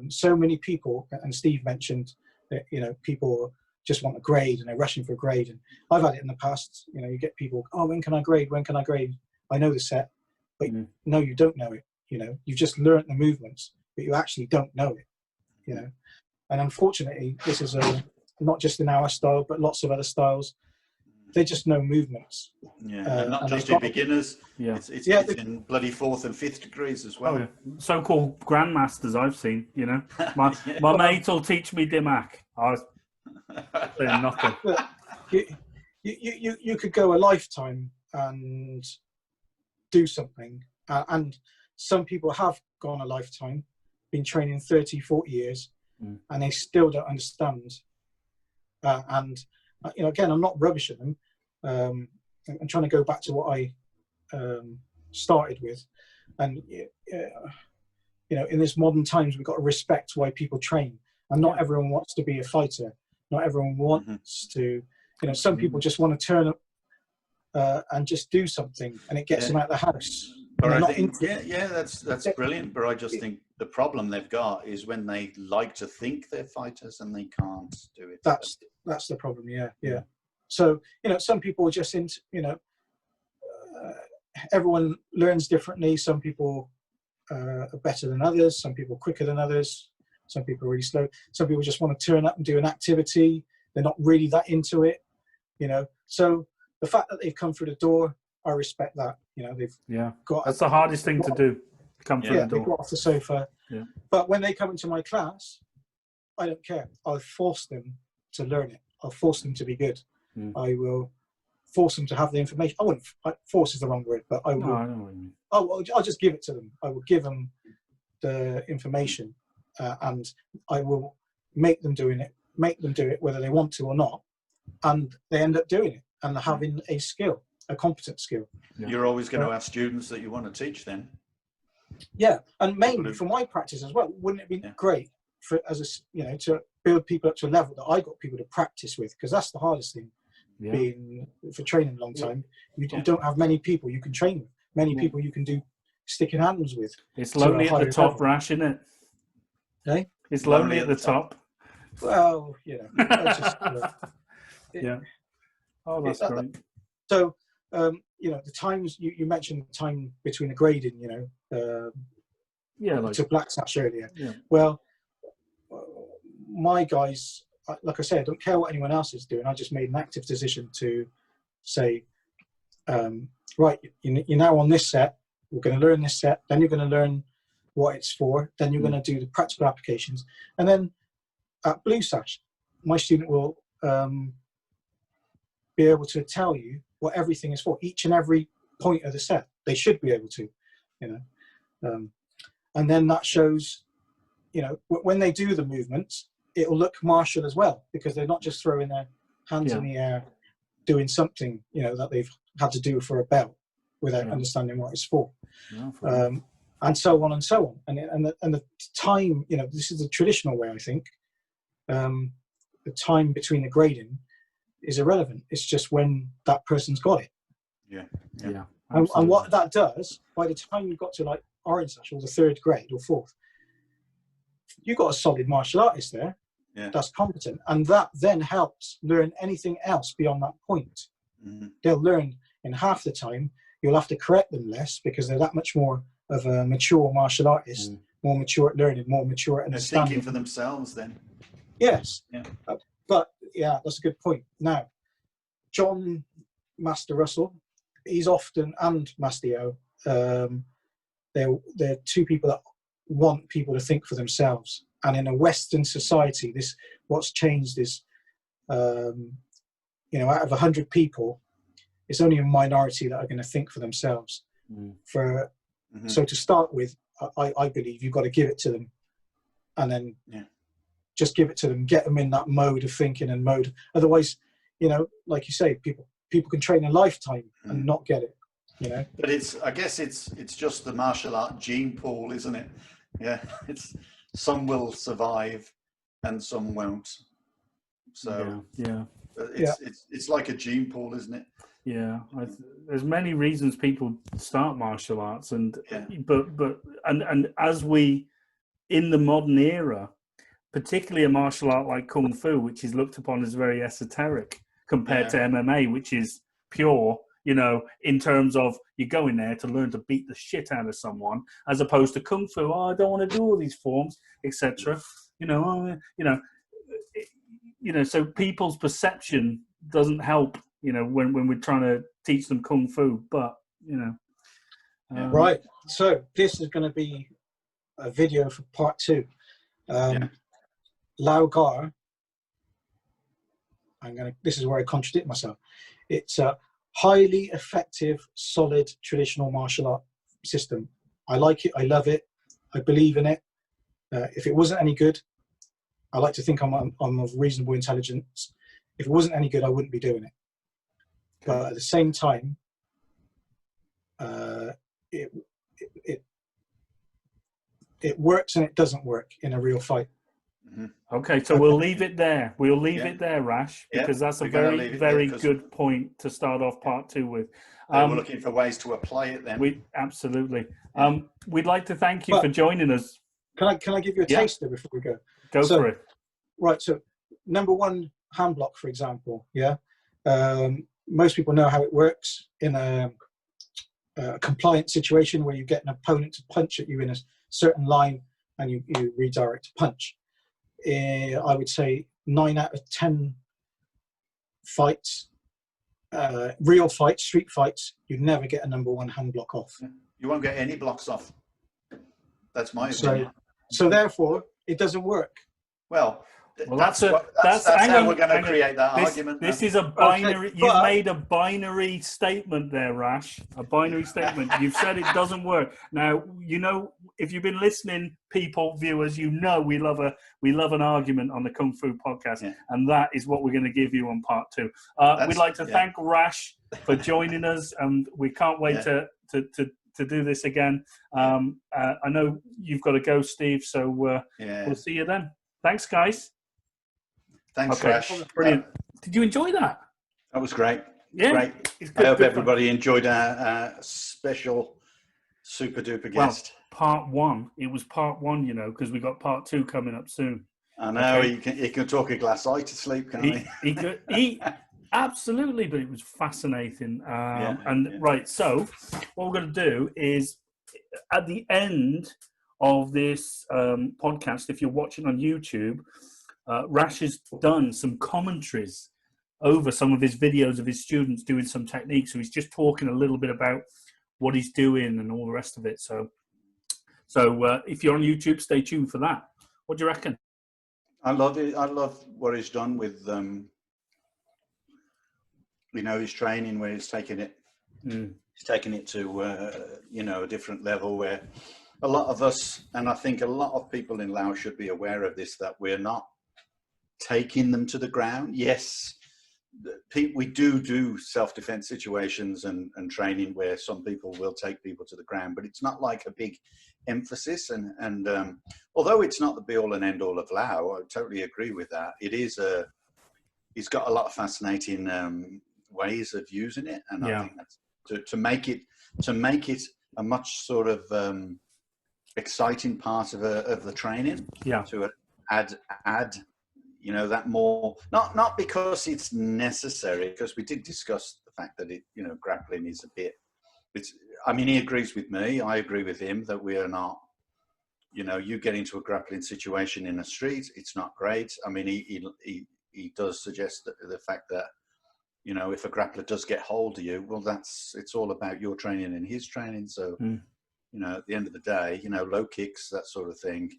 So many people, and Steve mentioned that, you know, people just want a grade and they're rushing for a grade. And I've had it in the past. You know, you get people, "Oh, when can I grade? When can I grade?" I know the set, but no, you don't know it. You know, you've just learnt the movements, but you actually don't know it. You know, and unfortunately, this is not just in our style, but lots of other styles. they just know movements. Yeah, and not and just they've in got- beginners. Yeah. It's in bloody 4th and 5th degrees as well. Oh, yeah. So-called grandmasters I've seen, you know. My Yeah. my mate will teach me Dimak. I was saying nothing. Look, you could go a lifetime and do something, and some people have gone a lifetime, been training 30, 40 years, and they still don't understand. And you know, again, I'm not rubbishing them. I'm trying to go back to what I started with, and you know, in this modern times, we've got to respect why people train, and not everyone wants to be a fighter. Not everyone wants to. You know, some people just want to turn up and just do something, and it gets them out of the house. But I think, that's brilliant. But I just think the problem they've got is when they like to think they're fighters and they can't do it. That's the problem. Yeah. So you know, some people are just into, you know, everyone learns differently. Some people are better than others. Some people quicker than others. Some people are really slow. Some people just want to turn up and do an activity. They're not really that into it, you know. So the fact that they've come through the door, I respect that. You know, they've got. That's the hardest thing to do. Come through the door. They got off the sofa. Yeah. But when they come into my class, I don't care. I'll force them to learn it. I'll force them to be good. I will force them to have the information. I wouldn't. Force is the wrong word, but I will. No, I know what you mean. I'll just give it to them. I will give them the information, and I will make them do it whether they want to or not, and they end up doing it and having a skill, a competent skill. You're always going to have students that you want to teach then. Yeah, and mainly for my practice as well. Wouldn't it be great for to build people up to a level that I got people to practice with? Because that's the hardest thing. Being for training a long time, you don't have many people you can train with. Many people you can do sticking hands with. It's lonely at the top, Rash, isn't it? Eh? It's lonely at the top. Well, you know, Oh, that's great. So, you know, the times you mentioned the time between the grading, you know, like to black sash earlier. Yeah. Well, my guys, like I said, I don't care what anyone else is doing. I just made an active decision to say, right, you're now on this set. We're going to learn this set. Then you're going to learn what it's for. Then you're going to do the practical applications. And then at Blue Sash, my student will be able to tell you what everything is for, each and every point of the set. They should be able to, you know. And then that shows, you know, when they do the movements, it'll look martial as well, because they're not just throwing their hands in the air doing something, you know, that they've had to do for a belt without understanding what it's for. And so on and so on. And the time, you know, this is the traditional way, I think. The time between the grading is irrelevant. It's just when that person's got it. Yeah. And what that does, by the time you've got to like Orange Sash or the 3rd grade or 4th, you've got a solid martial artist there that's competent. And that then helps learn anything else beyond that point. They'll learn in half the time. You'll have to correct them less because they're that much more of a mature martial artist, more mature at learning, more mature at understanding. They're thinking for themselves then. Yes. But yeah, that's a good point. Now, John Master Russell, he's often, and Master O, they're two people that want people to think for themselves. And in a Western society, what's changed is, you know, out of 100 people, it's only a minority that are going to think for themselves. So to start with, I believe you've got to give it to them, and then just give it to them, get them in that mode of thinking and mode. Otherwise, you know, like you say, people can train a lifetime and not get it. You know, but I guess it's just the martial art gene pool, isn't it? Yeah, some will survive and some won't. So it's like a gene pool, isn't it? Yeah, there's many reasons people start martial arts, and as we in the modern era, particularly a martial art like Kung Fu, which is looked upon as very esoteric compared to MMA, which is pure, you know, in terms of you're going there to learn to beat the shit out of someone, as opposed to Kung Fu, I don't want to do all these forms, etc. You know, so people's perception doesn't help you know, when we're trying to teach them kung fu. But you know, right. So this is going to be a video for part 2. Lao Gar. This is where I contradict myself. It's a highly effective, solid traditional martial art system. I like it. I love it. I believe in it. If it wasn't any good, I like to think I'm of reasonable intelligence. If it wasn't any good, I wouldn't be doing it. But at the same time, it works and it doesn't work in a real fight. Okay, so we'll leave it there. We'll leave it there, Rash, because that's a very, very good point to start off part 2 with. We're looking for ways to apply it then. Absolutely. We'd like to thank you for joining us. Can I give you a taster before we go? Go for it. Right, so number 1 hand block, for example, most people know how it works in a compliant situation where you get an opponent to punch at you in a certain line and you redirect a punch. I would say 9 out of 10 fights, real fights, street fights, you never get a number 1 hand block off. You won't get any blocks off. That's my opinion. So therefore, it doesn't work. Well, that's how we're going to create that argument. This is a binary. Okay, you've made a binary statement there, Rash. A binary statement. You've said it doesn't work. Now, you know, if you've been listening, people, viewers, you know we love an argument on the Kung Fu podcast, and that is what we're going to give you on part 2. We'd like to thank Rash for joining us, and we can't wait to do this again. I know you've got to go, Steve, so we'll see you then. Thanks, guys. Thanks, Rash. Brilliant. Did you enjoy that? That was great. Yeah. Great. I hope everybody enjoyed our special super duper guest. Well, part 1. It was part 1, you know, because we got part 2 coming up soon. I know. He can talk a glass eye to sleep, can't he? He absolutely, but it was fascinating. Right, so what we're going to do is at the end of this podcast, if you're watching on YouTube, Rash has done some commentaries over some of his videos of his students doing some techniques. So he's just talking a little bit about what he's doing and all the rest of it. So if you're on YouTube, stay tuned for that. What do you reckon? I love it. I love what he's done with, his training, where he's taking it. He's taking it to, a different level where a lot of us, and I think a lot of people in Laos should be aware of this, that we're not taking them to the ground. Yes, we do self-defense situations and training where some people will take people to the ground, but it's not like a big emphasis. And although it's not the be-all and end-all of Lao, I totally agree with that. He's got a lot of fascinating ways of using it, and I think that's to make it a much sort of exciting part of the training. To add that more, not because it's necessary, because we did discuss the fact that grappling is a bit, he agrees with me, I agree with him that we are not, you get into a grappling situation in a street, it's not great. I mean, he does suggest that the fact that, if a grappler does get hold of you, well, it's all about your training and his training. So, at the end of the day, low kicks, that sort of thing.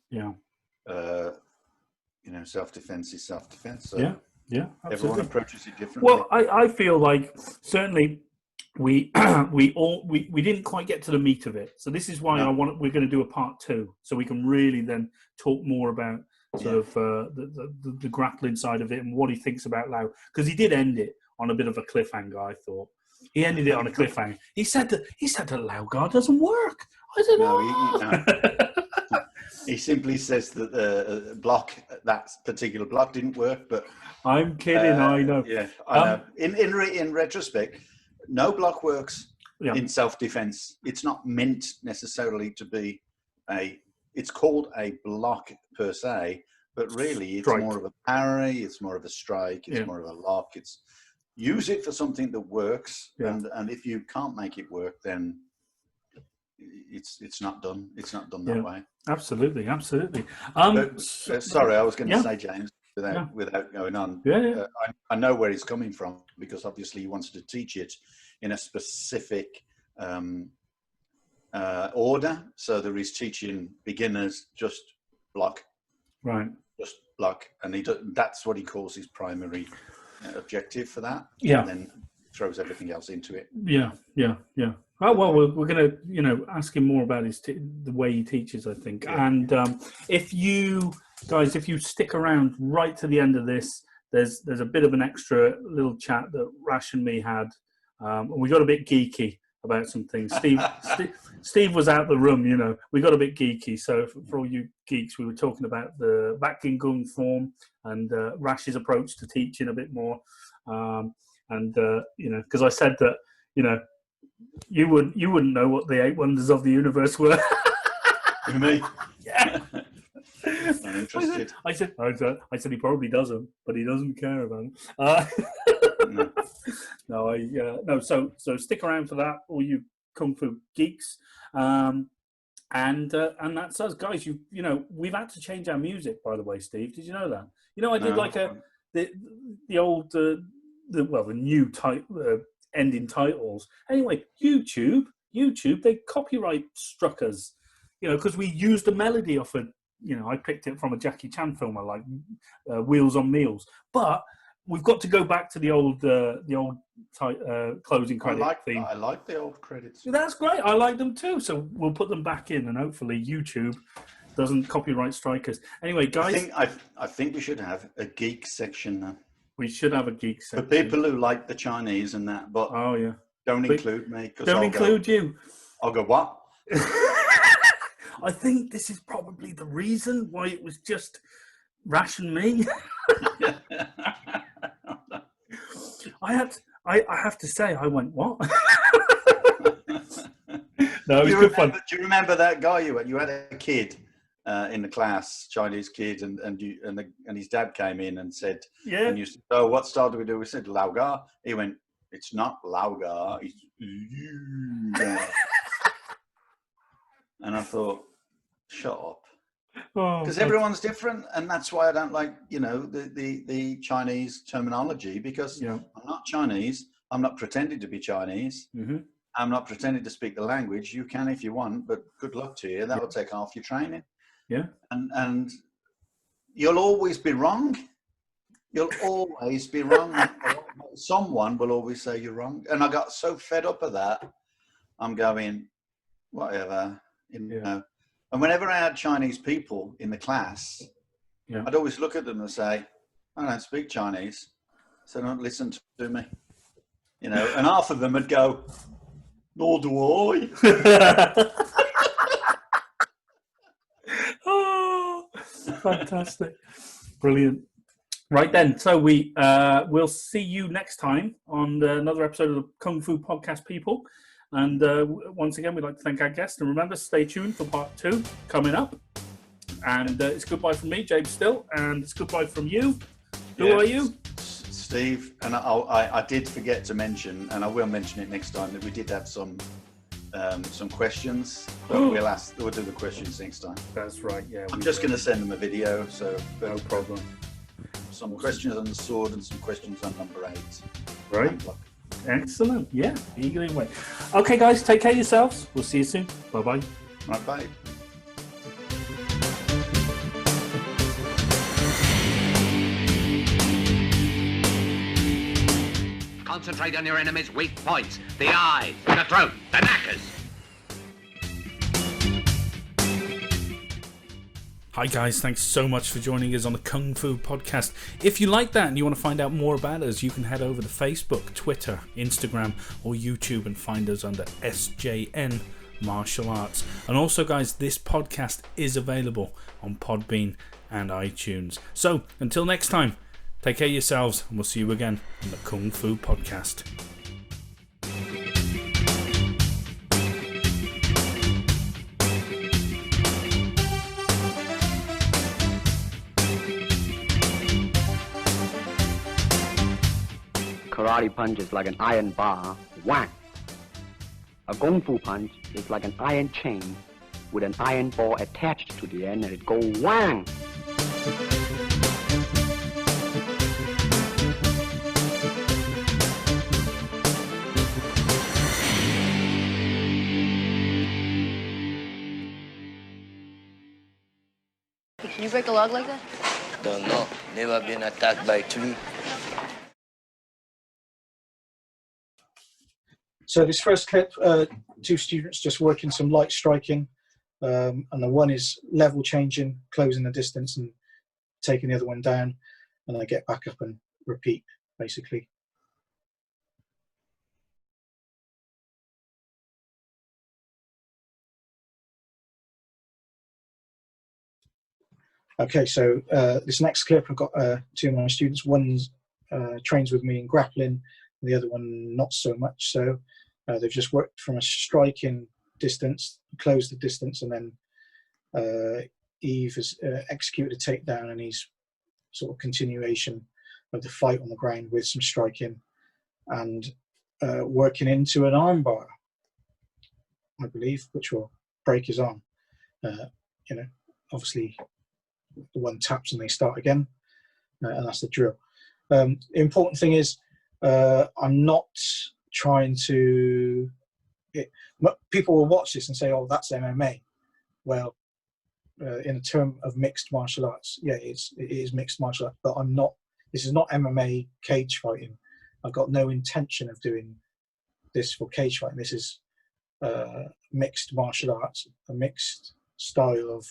Self-defense is self-defense. So absolutely. Everyone approaches it differently. Well, I feel like certainly we didn't quite get to the meat of it. So this is why we're going to do a part 2, so we can really then talk more about sort of the grappling side of it and what he thinks about Lao, because he did end it on a bit of a cliffhanger. I thought he ended it on a cliffhanger. He said that Lao Gar doesn't work. I don't know. He simply says that that particular block didn't work, but I'm kidding. I know. Yeah, I know. In retrospect, no block works in self-defense. It's not meant necessarily to be it's called a block per se, but really it's more of a parry, it's more of a strike, it's more of a lock. Use it for something that works, and if you can't make it work, then it's not done. It's not done that way. Absolutely. Sorry, I was going to say, James, without going on. Yeah. I know where he's coming from, because obviously he wants to teach it in a specific order. So there is teaching beginners just block, right? Just block, and that's what he calls his primary objective for that. Yeah. And then throws everything else into it. Yeah. Oh well, we're going to ask him more about the way he teaches, I think. Yeah. And if you guys, if you stick around right to the end of this, there's a bit of an extra little chat that Rash and me had, and we got a bit geeky about some things. Steve was out the room, we got a bit geeky. So for all you geeks, we were talking about the Backgingung form and Rash's approach to teaching a bit more. Because I said that, you wouldn't know what the 8 wonders of the universe were. Me? Yeah. I'm interested. I said he probably doesn't, but he doesn't care about it. No. So stick around for that, all you kung fu geeks, and that's us, guys. We've had to change our music, by the way, Steve. Did you know that? I did the old the new ending titles. Anyway, YouTube, they copyright struck us, because we used a melody off a. I picked it from a Jackie Chan film I like, Wheels on Meals. But we've got to go back to the old closing credit theme. I like the old credits. That's great. I like them too. So we'll put them back in, and hopefully YouTube doesn't copyright strike us. Anyway, guys, I think we should have a geek section now. We should have a geek section for people who like the Chinese and that. But don't include me. Don't include you. I'll go what? I think this is probably the reason why it was just Rash and me. I have to say, I went, what? No, it was good fun. Do you remember that guy you had? You had a kid in the class, Chinese kid, and his dad came in and said, yeah. And you said, oh, what style do we do? We said Lao Gar. He went, it's not Lao Gar. It's And I thought, shut up. Because everyone's different, and that's why I don't like, the Chinese terminology, because I'm not Chinese. I'm not pretending to be Chinese. Mm-hmm. I'm not pretending to speak the language. You can if you want, but good luck to you. That will take half your training. Yeah. And you'll always be wrong. You'll always be wrong. Someone will always say you're wrong. And I got so fed up of that. I'm going, whatever, And whenever I had Chinese people in the class, I'd always look at them and say, I don't speak Chinese, so don't listen to me. And half of them would go, nor do I. Oh, fantastic. Brilliant. Right then, so we'll see you next time on another episode of the Kung Fu Podcast, people. And once again, we'd like to thank our guest. And remember, stay tuned for part 2 coming up. And it's goodbye from me, James Still. And it's goodbye from you. Who are you? Steve. And I did forget to mention, and I will mention it next time, that we did have some questions. But we'll do the questions next time. That's right, yeah. I'm just going to send them a video. So no problem. Some questions on the sword and some questions on number 8. Right. Excellent. Yeah, eagerly wait. Okay, guys, take care of yourselves. We'll see you soon. Bye-bye. Right, bye. Concentrate on your enemy's weak points. The eyes, the throat, the knackers. Hi guys, thanks so much for joining us on the Kung Fu Podcast. If you like that and you want to find out more about us, you can head over to Facebook, Twitter, Instagram or YouTube and find us under SJN Martial Arts. And also guys, this podcast is available on Podbean and iTunes. So until next time, take care of yourselves and we'll see you again on the Kung Fu Podcast. Karate punch is like an iron bar, whack. A Kung Fu punch is like an iron chain with an iron ball attached to the end and it goes whang. Can you break a log like that? Don't know. Never been attacked by tree. So this first clip, 2 students just working some light striking, and the one is level changing, closing the distance and taking the other one down, and I get back up and repeat, basically. Okay, so this next clip, I've got 2 of my students. One trains with me in grappling, and the other one not so much. So they've just worked from a striking distance, closed the distance, and then Eve has executed a takedown, and he's sort of continuation of the fight on the ground with some striking and working into an armbar, I believe, which will break his arm. You know, obviously the one taps and they start again, and that's the drill. The important thing is I'm not trying to... people will watch this and say, oh, that's MMA. Well, in a term of mixed martial arts, yeah, it is mixed martial arts, but I'm not... This is not MMA cage fighting. I've got no intention of doing this for cage fighting. This is mixed martial arts, a mixed style of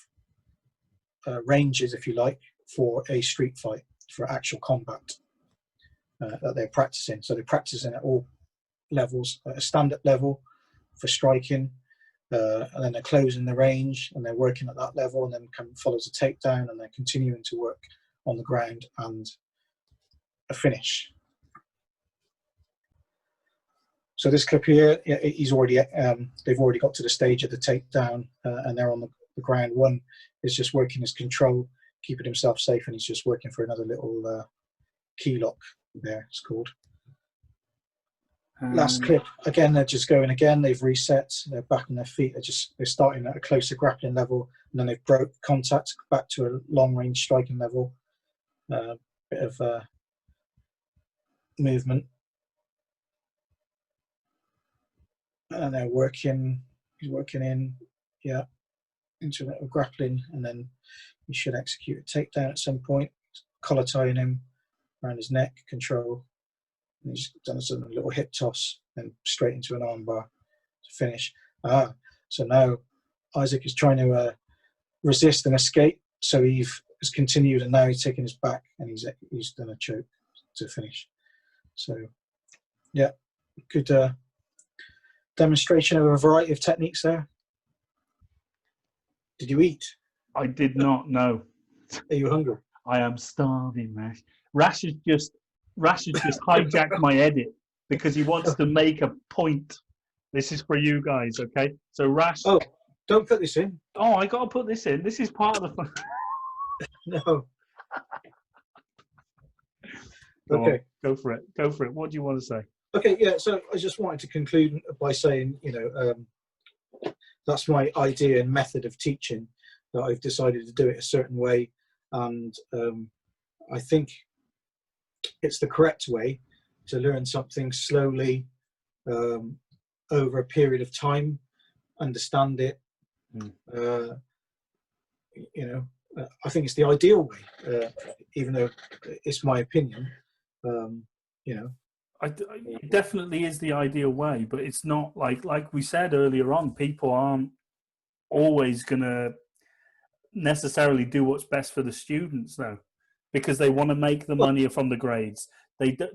ranges, if you like, for a street fight, for actual combat that they're practicing. So they're practicing at all levels, at a stand-up level for striking, and then they're closing the range and they're working at that level, and then follows a takedown, and they're continuing to work on the ground and a finish. So this clip here, he's already they've already got to the stage of the takedown, and they're on the ground. One is just working his control, keeping himself safe, and he's just working for another little key lock there, it's called. Last clip, again, they're just going again. They've reset, they're back on their feet. They're starting at a closer grappling level, and then they've broke contact back to a long range striking level. Bit of movement. And they're working, he's working in, yeah, into a grappling, and then he should execute a takedown at some point. Collar tying him around his neck, control. And he's done a little hip toss, and straight into an armbar to finish. So now Isaac is trying to resist and escape. So Eve has continued, and now he's taking his back, and he's done a choke to finish. So yeah, good demonstration of a variety of techniques there. Did you eat? I did not know. Are you hungry? I am starving, Rash. Rash has just hijacked my edit because he wants to make a point. This is for you guys, okay? So Rash... Oh, don't put this in. Oh, I got to put this in. This is part of the fun. No. Okay. Go for it. Go for it. What do you want to say? Okay, yeah, so I just wanted to conclude by saying, you know, that's my idea and method of teaching, that I've decided to do it a certain way, and I think it's the correct way to learn something slowly over a period of time, understand it. You know, I think it's the ideal way, even though it's my opinion. You know, it definitely is the ideal way, but it's not like we said earlier on. People aren't always going to necessarily do what's best for the students, though, because they want to make the money from the grades. They don't,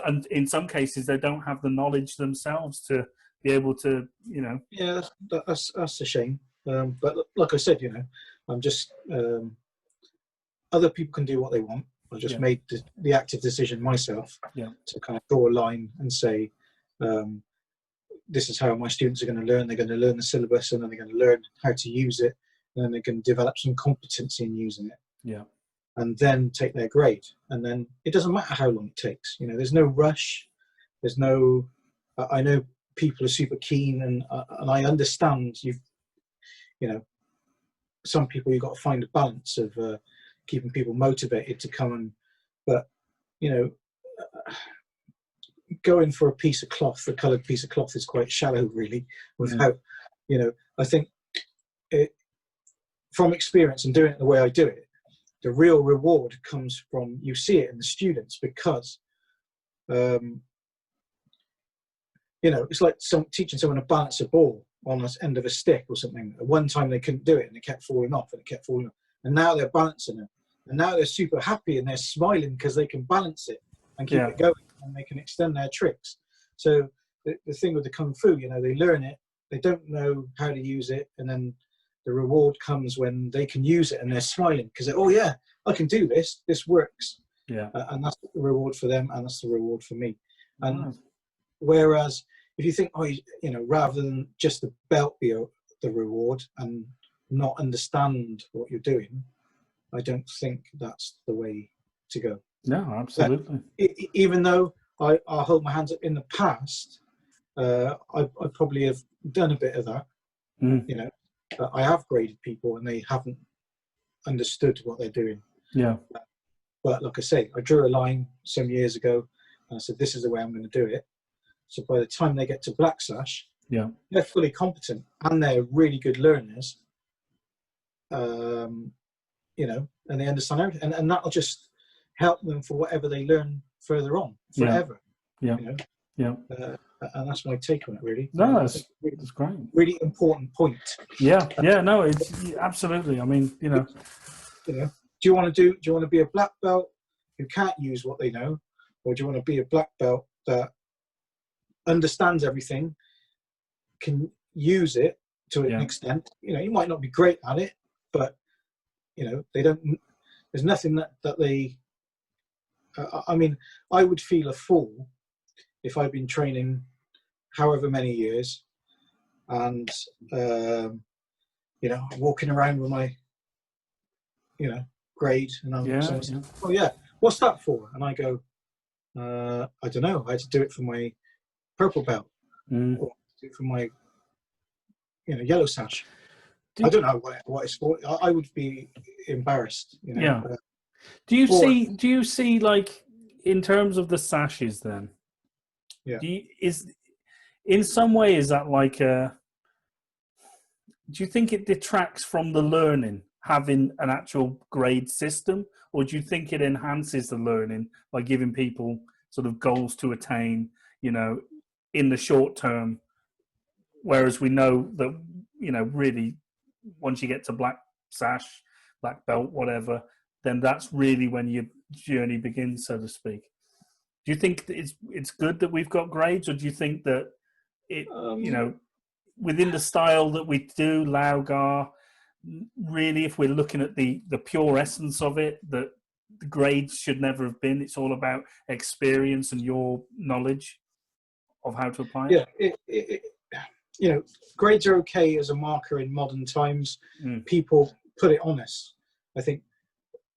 and in some cases, they don't have the knowledge themselves to be able to, you know. Yeah, that's a shame. But like I said, you know, I'm just other people can do what they want. I just made the active decision myself to kind of draw a line and say, this is how my students are going to learn. They're going to learn the syllabus, and then they're going to learn how to use it, and then they can develop some competency in using it. Yeah. And then take their grade. And then it doesn't matter how long it takes. You know, there's no rush. There's no. I know people are super keen, and I understand you know, some people you've got to find a balance of keeping people motivated to come and, but you know, going for a piece of cloth, a coloured piece of cloth, is quite shallow, really. Without, you know, I think from experience and doing it the way I do it, the real reward comes from, you see it in the students, because you know, it's like teaching someone to balance a ball on the end of a stick or something. At one time they couldn't do it and it kept falling off and it kept falling off. And now they're balancing it. And now they're super happy and they're smiling because they can balance it and keep it going, and they can extend their tricks. So the thing with the Kung Fu, you know, they learn it, they don't know how to use it, and then the reward comes when they can use it and they're smiling because, oh yeah, I can do this, this works. Yeah. And that's the reward for them, and that's the reward for me. And whereas if you think, oh, you know, rather than just the belt be the reward and not understand what you're doing, I don't think that's the way to go. No, absolutely. Even though I hold my hands up, in the past, I probably have done a bit of that. You know, I have graded people and they haven't understood what they're doing. Yeah. But like I say, I drew a line some years ago and I said, this is the way I'm going to do it. So by the time they get to Black Sash, they're fully competent and they're really good learners. You know, and they understand everything, and that'll just help them for whatever they learn further on, forever. Yeah. You know? And that's my take on it, really. No, that's great. Really important point. Yeah. No, it's absolutely. I mean, you know, do you want to be a black belt who can't use what they know, or do you want to be a black belt that understands everything, can use it to an extent? You know, you might not be great at it, but you know, they don't. There's nothing that they. I mean, I would feel a fool if I'd been training however many years, and you know, walking around with my, you know, grade, and I'm saying, oh yeah, what's that for? And I go, I don't know. I had to do it for my purple belt, or do it for my, you know, yellow sash. I don't know what it's for. I would be embarrassed, you know. Yeah. Do you see like in terms of the sashes then? Yeah. In some way is that like do you think it detracts from the learning having an actual grade system, or do you think it enhances the learning by giving people sort of goals to attain, you know, in the short term, whereas we know that, you know, really once you get to black sash, black belt, whatever, then that's really when your journey begins, so to speak. Do you think that it's good that we've got grades, or do you think that it, you know, within the style that we do, Lao Gar, really, if we're looking at the pure essence of it, that the grades should never have been? It's all about experience and your knowledge of how to apply it. Yeah, you know, grades are okay as a marker in modern times. People put it on us. I think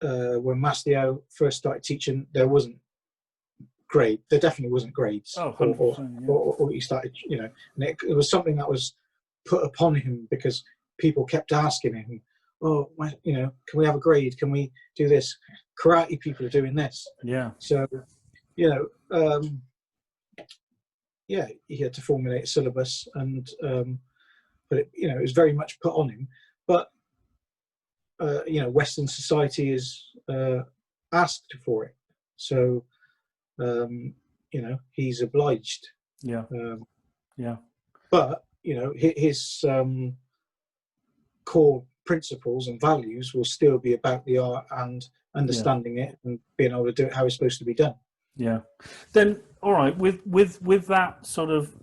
when Mastiao first started teaching, there wasn't grade. There definitely wasn't grades. Oh, or he started, you know, and it was something that was put upon him because people kept asking him, oh, you know, can we have a grade? Can we do this? Karate people are doing this. Yeah. So, you know, yeah, he had to formulate a syllabus, and but it, you know, it was very much put on him. But you know, Western society is asked for it, so you know, he's obliged. Yeah. Yeah. But you know, his core principles and values will still be about the art and understanding it and being able to do it how it's supposed to be done. Yeah. Then, all right, with that sort of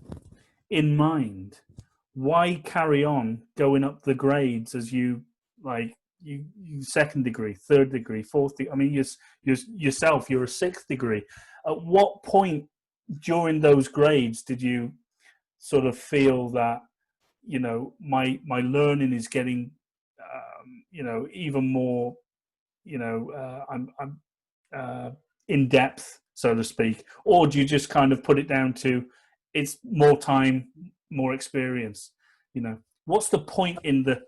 in mind, why carry on going up the grades as you like you second degree, third degree, fourth degree? I mean, yourself, you're a sixth degree. At what point during those grades did you sort of feel that, you know, my learning is getting, you know, even more, you know, I'm in depth, so to speak, or do you just kind of put it down to it's more time, more experience? You know, what's the point in the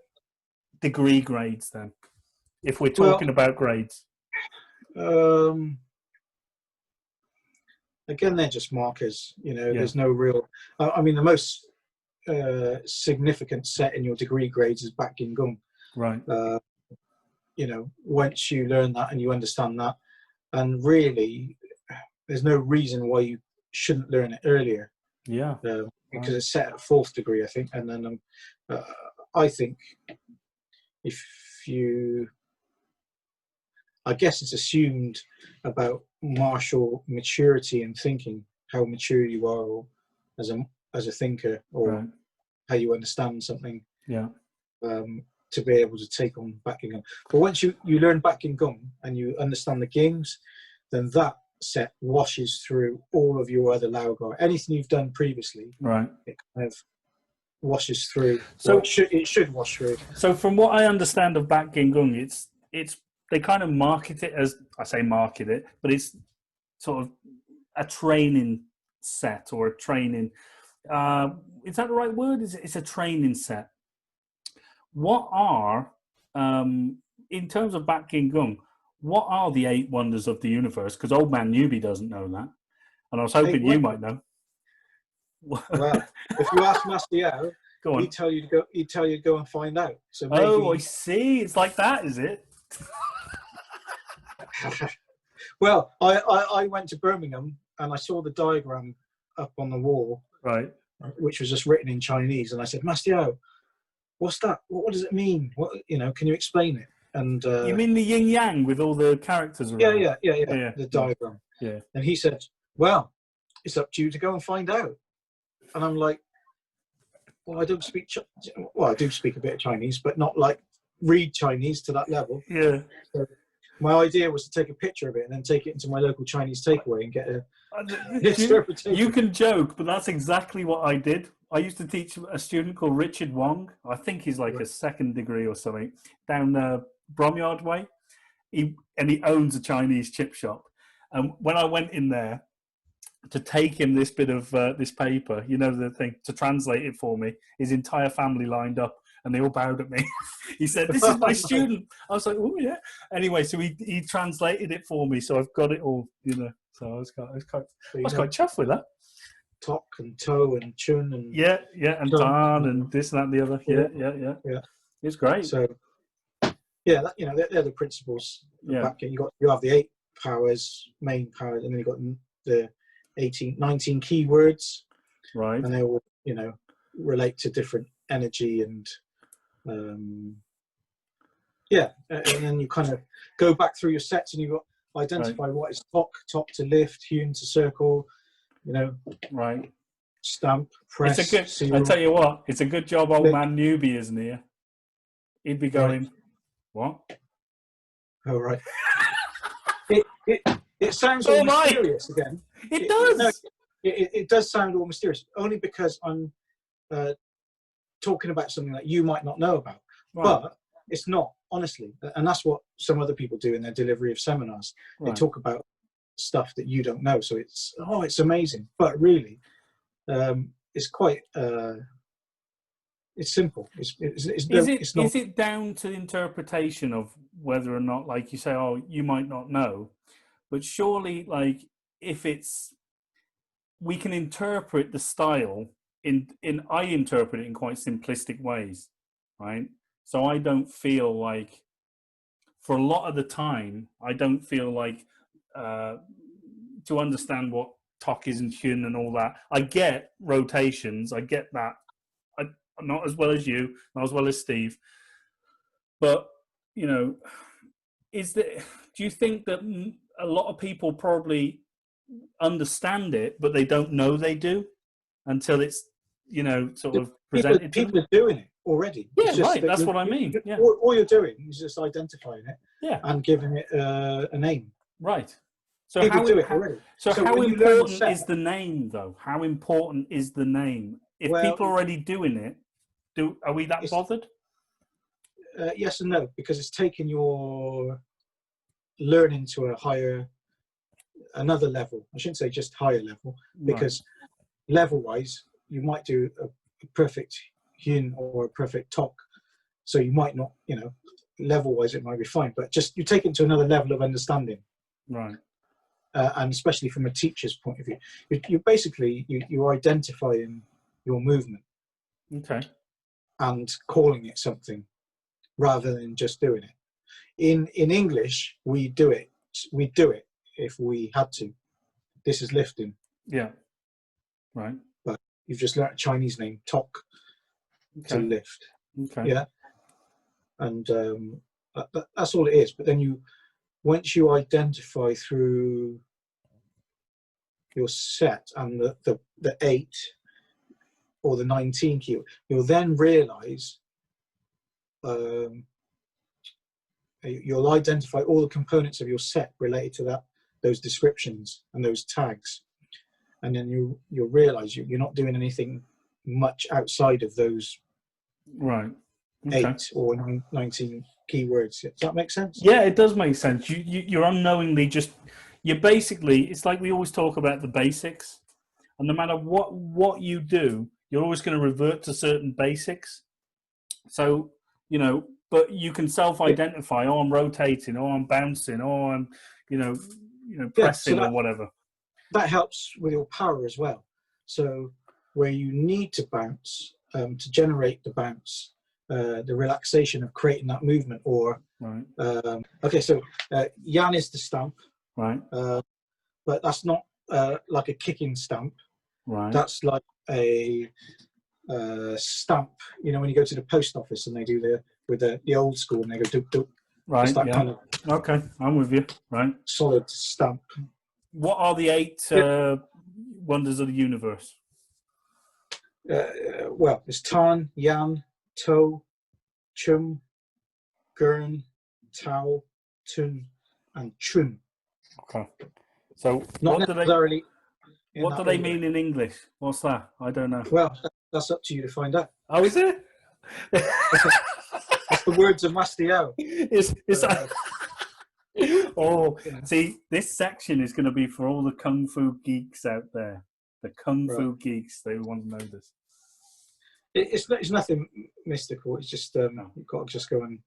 degree grades then, if we're talking about grades? Again, they're just markers. You know, there's no real. I mean, the most significant set in your degree grades is Back Yin Gong. Right. You you know, once you learn that and you understand that, and really, there's no reason why you shouldn't learn it earlier. Yeah. Because it's set at 4th degree, I think. And then I think if you, I guess it's assumed about martial maturity and thinking, how mature you are, or as a thinker, or how you understand something. Yeah. To be able to take on Back-in Gung. But once you learn Back-in Gung and you understand the games, then that set washes through all of your other Lao Gar. Anything you've done previously, it kind of washes through. So it should wash through. So from what I understand of Back-in Gung, it's they kind of market it as, I say market it, but it's sort of a training set, or a training. Is that the right word? It's a training set. What are, in terms of Back-in Gung, what are the 8 wonders of the universe? Because old man Newbie doesn't know that, and I was hoping you might know. Well, if you ask Master Yao, he'd tell you to go and find out. So maybe... Oh, I see. It's like that, is it? Well, I went to Birmingham and I saw the diagram up on the wall, which was just written in Chinese, and I said, Master Yao, what's that? What does it mean? What, you know, can you explain it? And you mean the yin yang with all the characters around? Yeah. The diagram. Yeah. And he said, well, it's up to you to go and find out. And I'm like, well, I don't speak. Well, I do speak a bit of Chinese, but not like read Chinese to that level. Yeah. So my idea was to take a picture of it and then take it into my local Chinese takeaway and get a interpretation. You can joke, but that's exactly what I did. I used to teach a student called Richard Wong. I think he's like a 2nd degree or something, down Bromyard Way. He owns a Chinese chip shop. And when I went in there to take him this bit of this paper, you know, the thing, to translate it for me, his entire family lined up and they all bowed at me. He said, "This is my student." I was like, "Oh yeah." Anyway, so he translated it for me, so I've got it all, you know. So I was quite chuffed with that. Tok and toe and chun and and dan and this and that and the other. Yeah. It's great. So yeah, that, you know, they're the principles. You have the 8 powers, main powers, and then you've got the 19 keywords, right? And they all, you know, relate to different energy and and then you kind of go back through your sets and you've got identify what is top to lift, hewn to circle, you know, stamp, press. It's a good, I tell you what, it's a good job old man Newbie isn't here. He'd be going, what? Oh, right. It sounds all mysterious again. It does. No, it does sound all mysterious, only because I'm talking about something that you might not know about. But it's not, honestly. And that's what some other people do in their delivery of seminars. They talk about stuff that you don't know. So it's amazing. But really, it's quite... it's simple. Is it down to interpretation of whether or not, like you say, oh, you might not know, but surely, like, if it's, we can interpret the style I interpret it in quite simplistic ways, right? So I don't feel like, for a lot of the time, I don't feel like to understand what Tok is and Hyun and all that. I get rotations, I get that. Not as well as you, not as well as Steve, but you know, do you think that a lot of people probably understand it, but they don't know they do until it's, you know, sort of presented? People are doing it already. Yeah, right. That's what I mean. Yeah. All you're doing is just identifying it, and giving it a name. Right. So people do it already. So how important is the name, though? How important is the name? If people are already doing it, are we that bothered? Yes and no, because it's taken your learning to another level. I shouldn't say just higher level, because level-wise, you might do a perfect Hyun or a perfect Tok, so you might not, you know, level-wise it might be fine, but just you take it to another level of understanding. Right. And especially from a teacher's point of view, you're identifying your movement. Okay. And calling it something rather than just doing it. in English, we do it. We do it if we had to. This is lifting. Yeah. Right. But you've just learnt a Chinese name, Tok, to lift. Okay. Yeah. And that's all it is. But then once you identify through your set and the 8 or the 19 key, you'll then realize you'll identify all the components of your set related to those descriptions and those tags, and then you'll realize you're not doing anything much outside of those right. Okay. 8 or 19 keywords. Does that make sense? Yeah, it does make sense. You're unknowingly you're basically, it's like we always talk about the basics, and no matter what you do, you're always going to revert to certain basics. So, but you can self-identify, oh, I'm rotating, oh, I'm bouncing, oh, I'm, pressing or whatever. That helps with your power as well. So where you need to bounce, to generate the bounce, the relaxation of creating that movement, or right. Okay, so Yan is the stamp, right? But that's not like a kicking stamp. Right. That's like a stamp. When you go to the post office and they do with the old school, and they go doop doop. Right. It's that kind of okay, I'm with you. Right. solid stamp. What are the 8 wonders of the universe? Well, it's Tan, Yan, To, Chum, Gurn, Tao, Tun, and Chun. Okay. So Not what necessarily. What do they mean in English? What's that? I don't know. Well, that's up to you to find out. Oh, is it? That's the words of Mastiao. Oh, see, this section is going to be for all the Kung Fu geeks out there. The Kung Fu geeks, they want to know this. It's nothing mystical. It's just you've got to just go and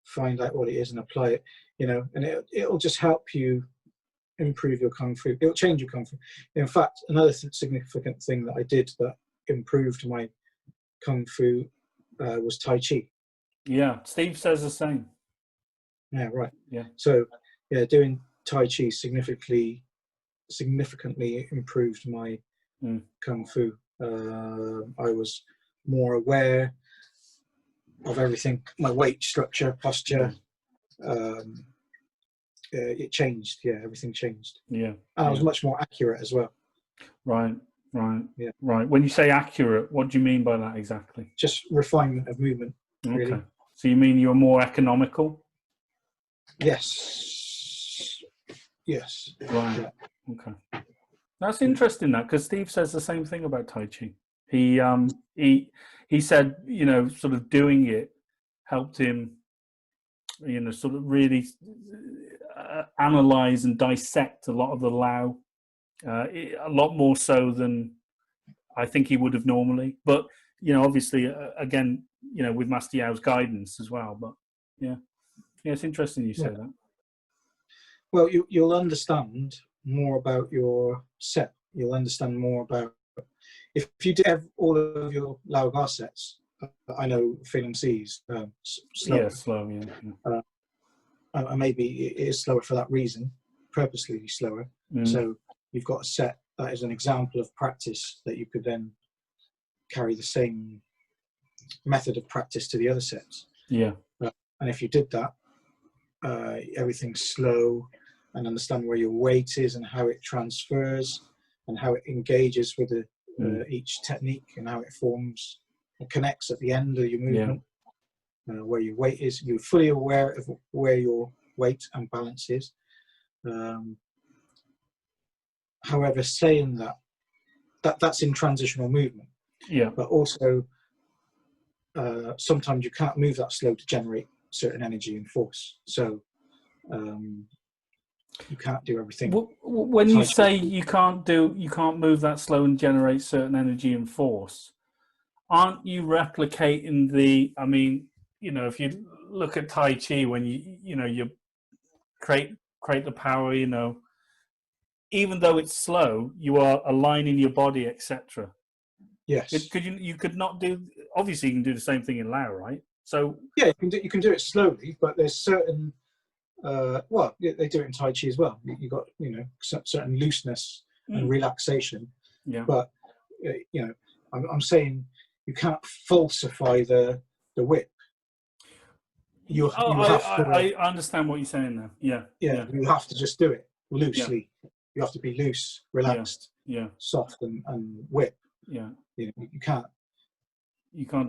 find out what it is and apply it, and it'll just help you improve your Kung Fu. It'll change your Kung Fu. In fact, another significant thing that I did that improved my Kung Fu was Tai Chi. Yeah, Steve says the same. Yeah, right. Yeah. So, doing Tai Chi significantly improved my Kung Fu. I was more aware of everything, my weight structure, posture. It changed. Yeah, everything changed. Yeah. And I was much more accurate as well. Right. Yeah. Right. When you say accurate, what do you mean by that exactly? Just refinement of movement. Okay. Really. So you mean you're more economical? Yes. Right. Yeah. Okay. That's interesting, because Steve says the same thing about Tai Chi. He said, sort of doing it helped him, sort of really analyze and dissect a lot of the Lao, a lot more so than I think he would have normally. But, obviously, again, with Master Yao's guidance as well. But, yeah, it's interesting you say that. Well, you'll understand more about your set. You'll understand more about, if you do have all of your Lao Gar sets, I know Film C's slower. Yeah, slow, yeah. And maybe it is slower for that reason, purposely slower. So you've got a set that is an example of practice that you could then carry the same method of practice to the other sets. Yeah. And if you did that, everything's slow, and understand where your weight is and how it transfers and how it engages with each technique and how it forms and connects at the end of your movement. Where your weight is, you're fully aware of where your weight and balance is. However, saying that's in transitional movement. Yeah. But also, sometimes you can't move that slow to generate certain energy and force. So you can't do everything. When you say you can't move that slow and generate certain energy and force, aren't you replicating if you look at Tai Chi, when you create the power, even though it's slow, you are aligning your body, etc. Yes. You could not do. Obviously, you can do the same thing in Lao, right? So yeah, you can do it slowly, but there's certain well, they do it in Tai Chi as well. You got, you know, certain looseness and relaxation. Yeah. But you know, I'm saying you can't falsify the whip. I understand what you're saying now. Yeah. You have to just do it loosely. Yeah. You have to be loose, relaxed, soft, and whip. Yeah. You know, you can't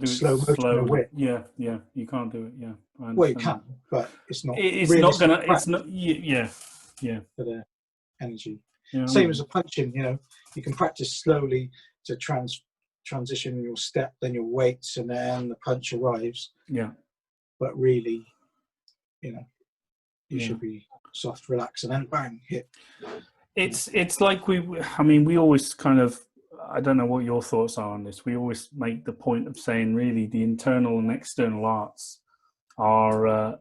do it slow. Whip. Yeah. You can't do it. Yeah. Well, you can, but it's not. It's not gonna. It's not. Yeah. For the energy. Yeah, Same as a punching. You know, you can practice slowly to transition your step, then your weights, and then the punch arrives. Yeah. But really, you know, you should be soft, relaxed, and then bang, hit. It's like we always kind of, I don't know what your thoughts are on this. We always make the point of saying really the internal and external arts are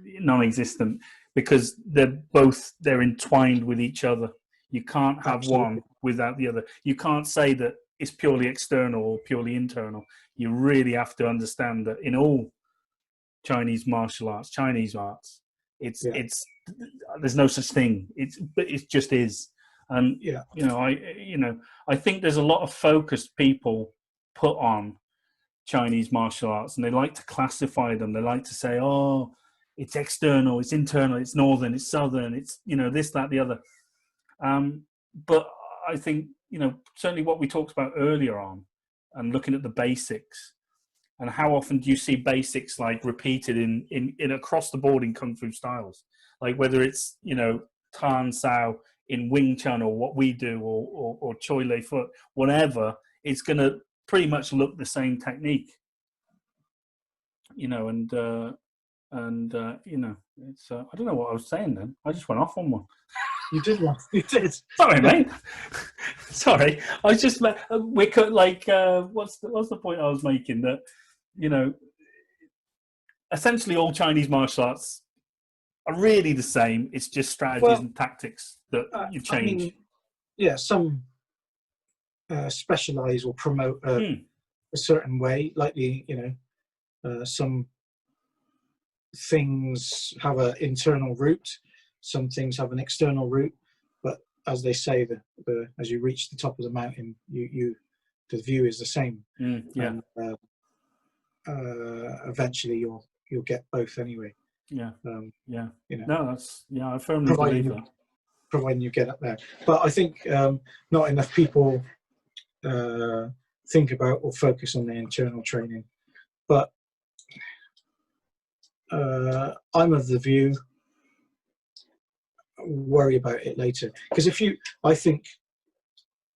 non-existent because they're entwined with each other. You can't have one without the other. You can't say that it's purely external or purely internal. You really have to understand that in all Chinese martial arts, Chinese arts, it's there's no such thing. It just is. And I think there's a lot of focus people put on Chinese martial arts, and they like to classify them. They like to say, oh, it's external, it's internal, it's northern, it's southern, it's, you know, this, that, the other. But I think, you know, certainly what we talked about earlier on and looking at the basics, and how often do you see basics like repeated in across the board in Kung Fu styles? Like whether it's, you know, Tan Sao in Wing Chun or what we do or Choi Lei Foot, whatever, it's going to pretty much look the same technique. You know, and you know, it's I don't know what I was saying then. I just went off on one. You did one. You did. Sorry, mate. Sorry. I was just we could like what's the point I was making? That, you know, essentially all Chinese martial arts are really the same. It's just strategies and tactics that you change. I mean, some specialize or promote a certain way. Like some things have an internal route. Some things have an external route, but as they say, as you reach the top of the mountain, the view is the same. And, eventually, you'll get both anyway. Yeah. You know, no, I firmly believe that. Providing you get up there, but I think not enough people think about or focus on the internal training. But I'm of the view, worry about it later, because I think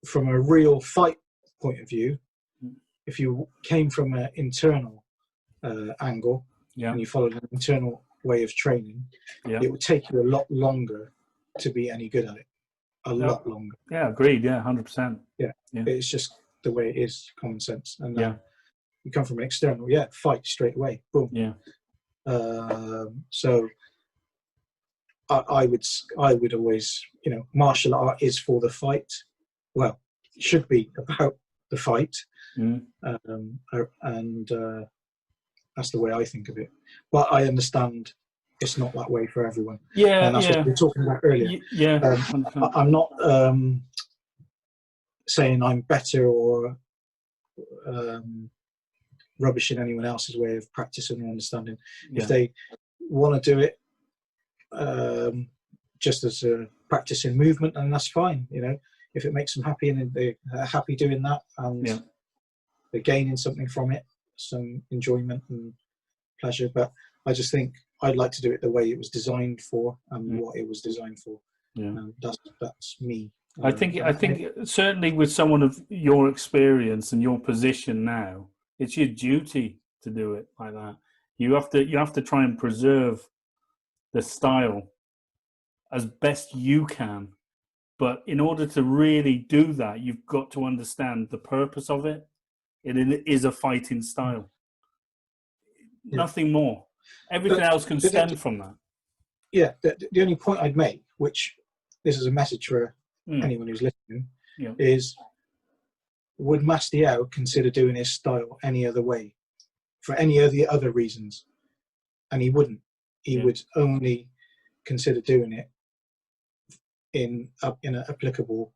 from a real fight point of view, if you came from an internal angle and you followed an internal way of training, it would take you a lot longer to be any good at it. A lot longer. Yeah, agreed. Yeah, 100%. Yeah, it's just the way it is, common sense. And you come from an external, fight straight away, boom. Yeah. So I would always, you know, martial art is for the fight. Well, it should be about the fight, and that's the way I think of it. But I understand it's not that way for everyone. Yeah, and that's what we were talking about earlier. I'm not saying I'm better or rubbishing anyone else's way of practicing or understanding. If they want to do it just as a practice in movement, and that's fine. You know, if it makes them happy and they're happy doing that, and they're gaining something from it, some enjoyment and pleasure. But I just think I'd like to do it the way it was designed for and what it was designed for. And that's me. I think certainly with someone of your experience and your position now, it's your duty to do it like that. You have to try and preserve the style as best you can, but in order to really do that, you've got to understand the purpose of it. It is a fighting style, nothing more. Everything else can stem from that. Yeah, the only point I'd make, which this is a message for anyone who's listening, is would Mastiao consider doing his style any other way? for any of the other reasons, and he wouldn't. He would only consider doing it in an applicable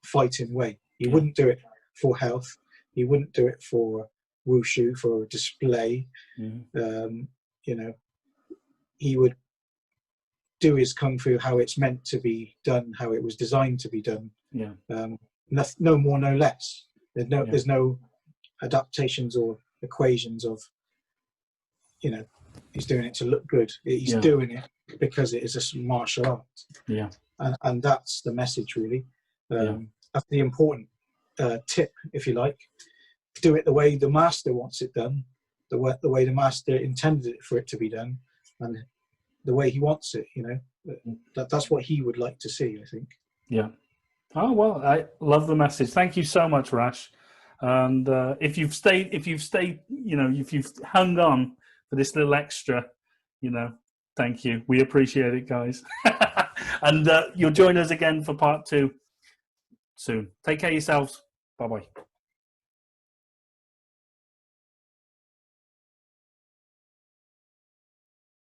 fighting way. He wouldn't do it for health. He wouldn't do it for wushu, for display. You know, he would do his kung fu how it's meant to be done, how it was designed to be done. No more, no less. There's no adaptations or equations of, you know, he's doing it to look good. He's doing it because it is a martial art. And that's the message, really. That's the important tip, if you like. Do it the way the master wants it done, the way the master intended it for it to be done, and the way he wants it. You know, that's what he would like to see, I think. Yeah. Oh well, I love the message. Thank you so much, Rash. And if you've stayed, you know, if you've hung on for this little extra, you know, thank you. We appreciate it, guys. And you'll join us again for part 2 soon. Take care of yourselves. Bye-bye.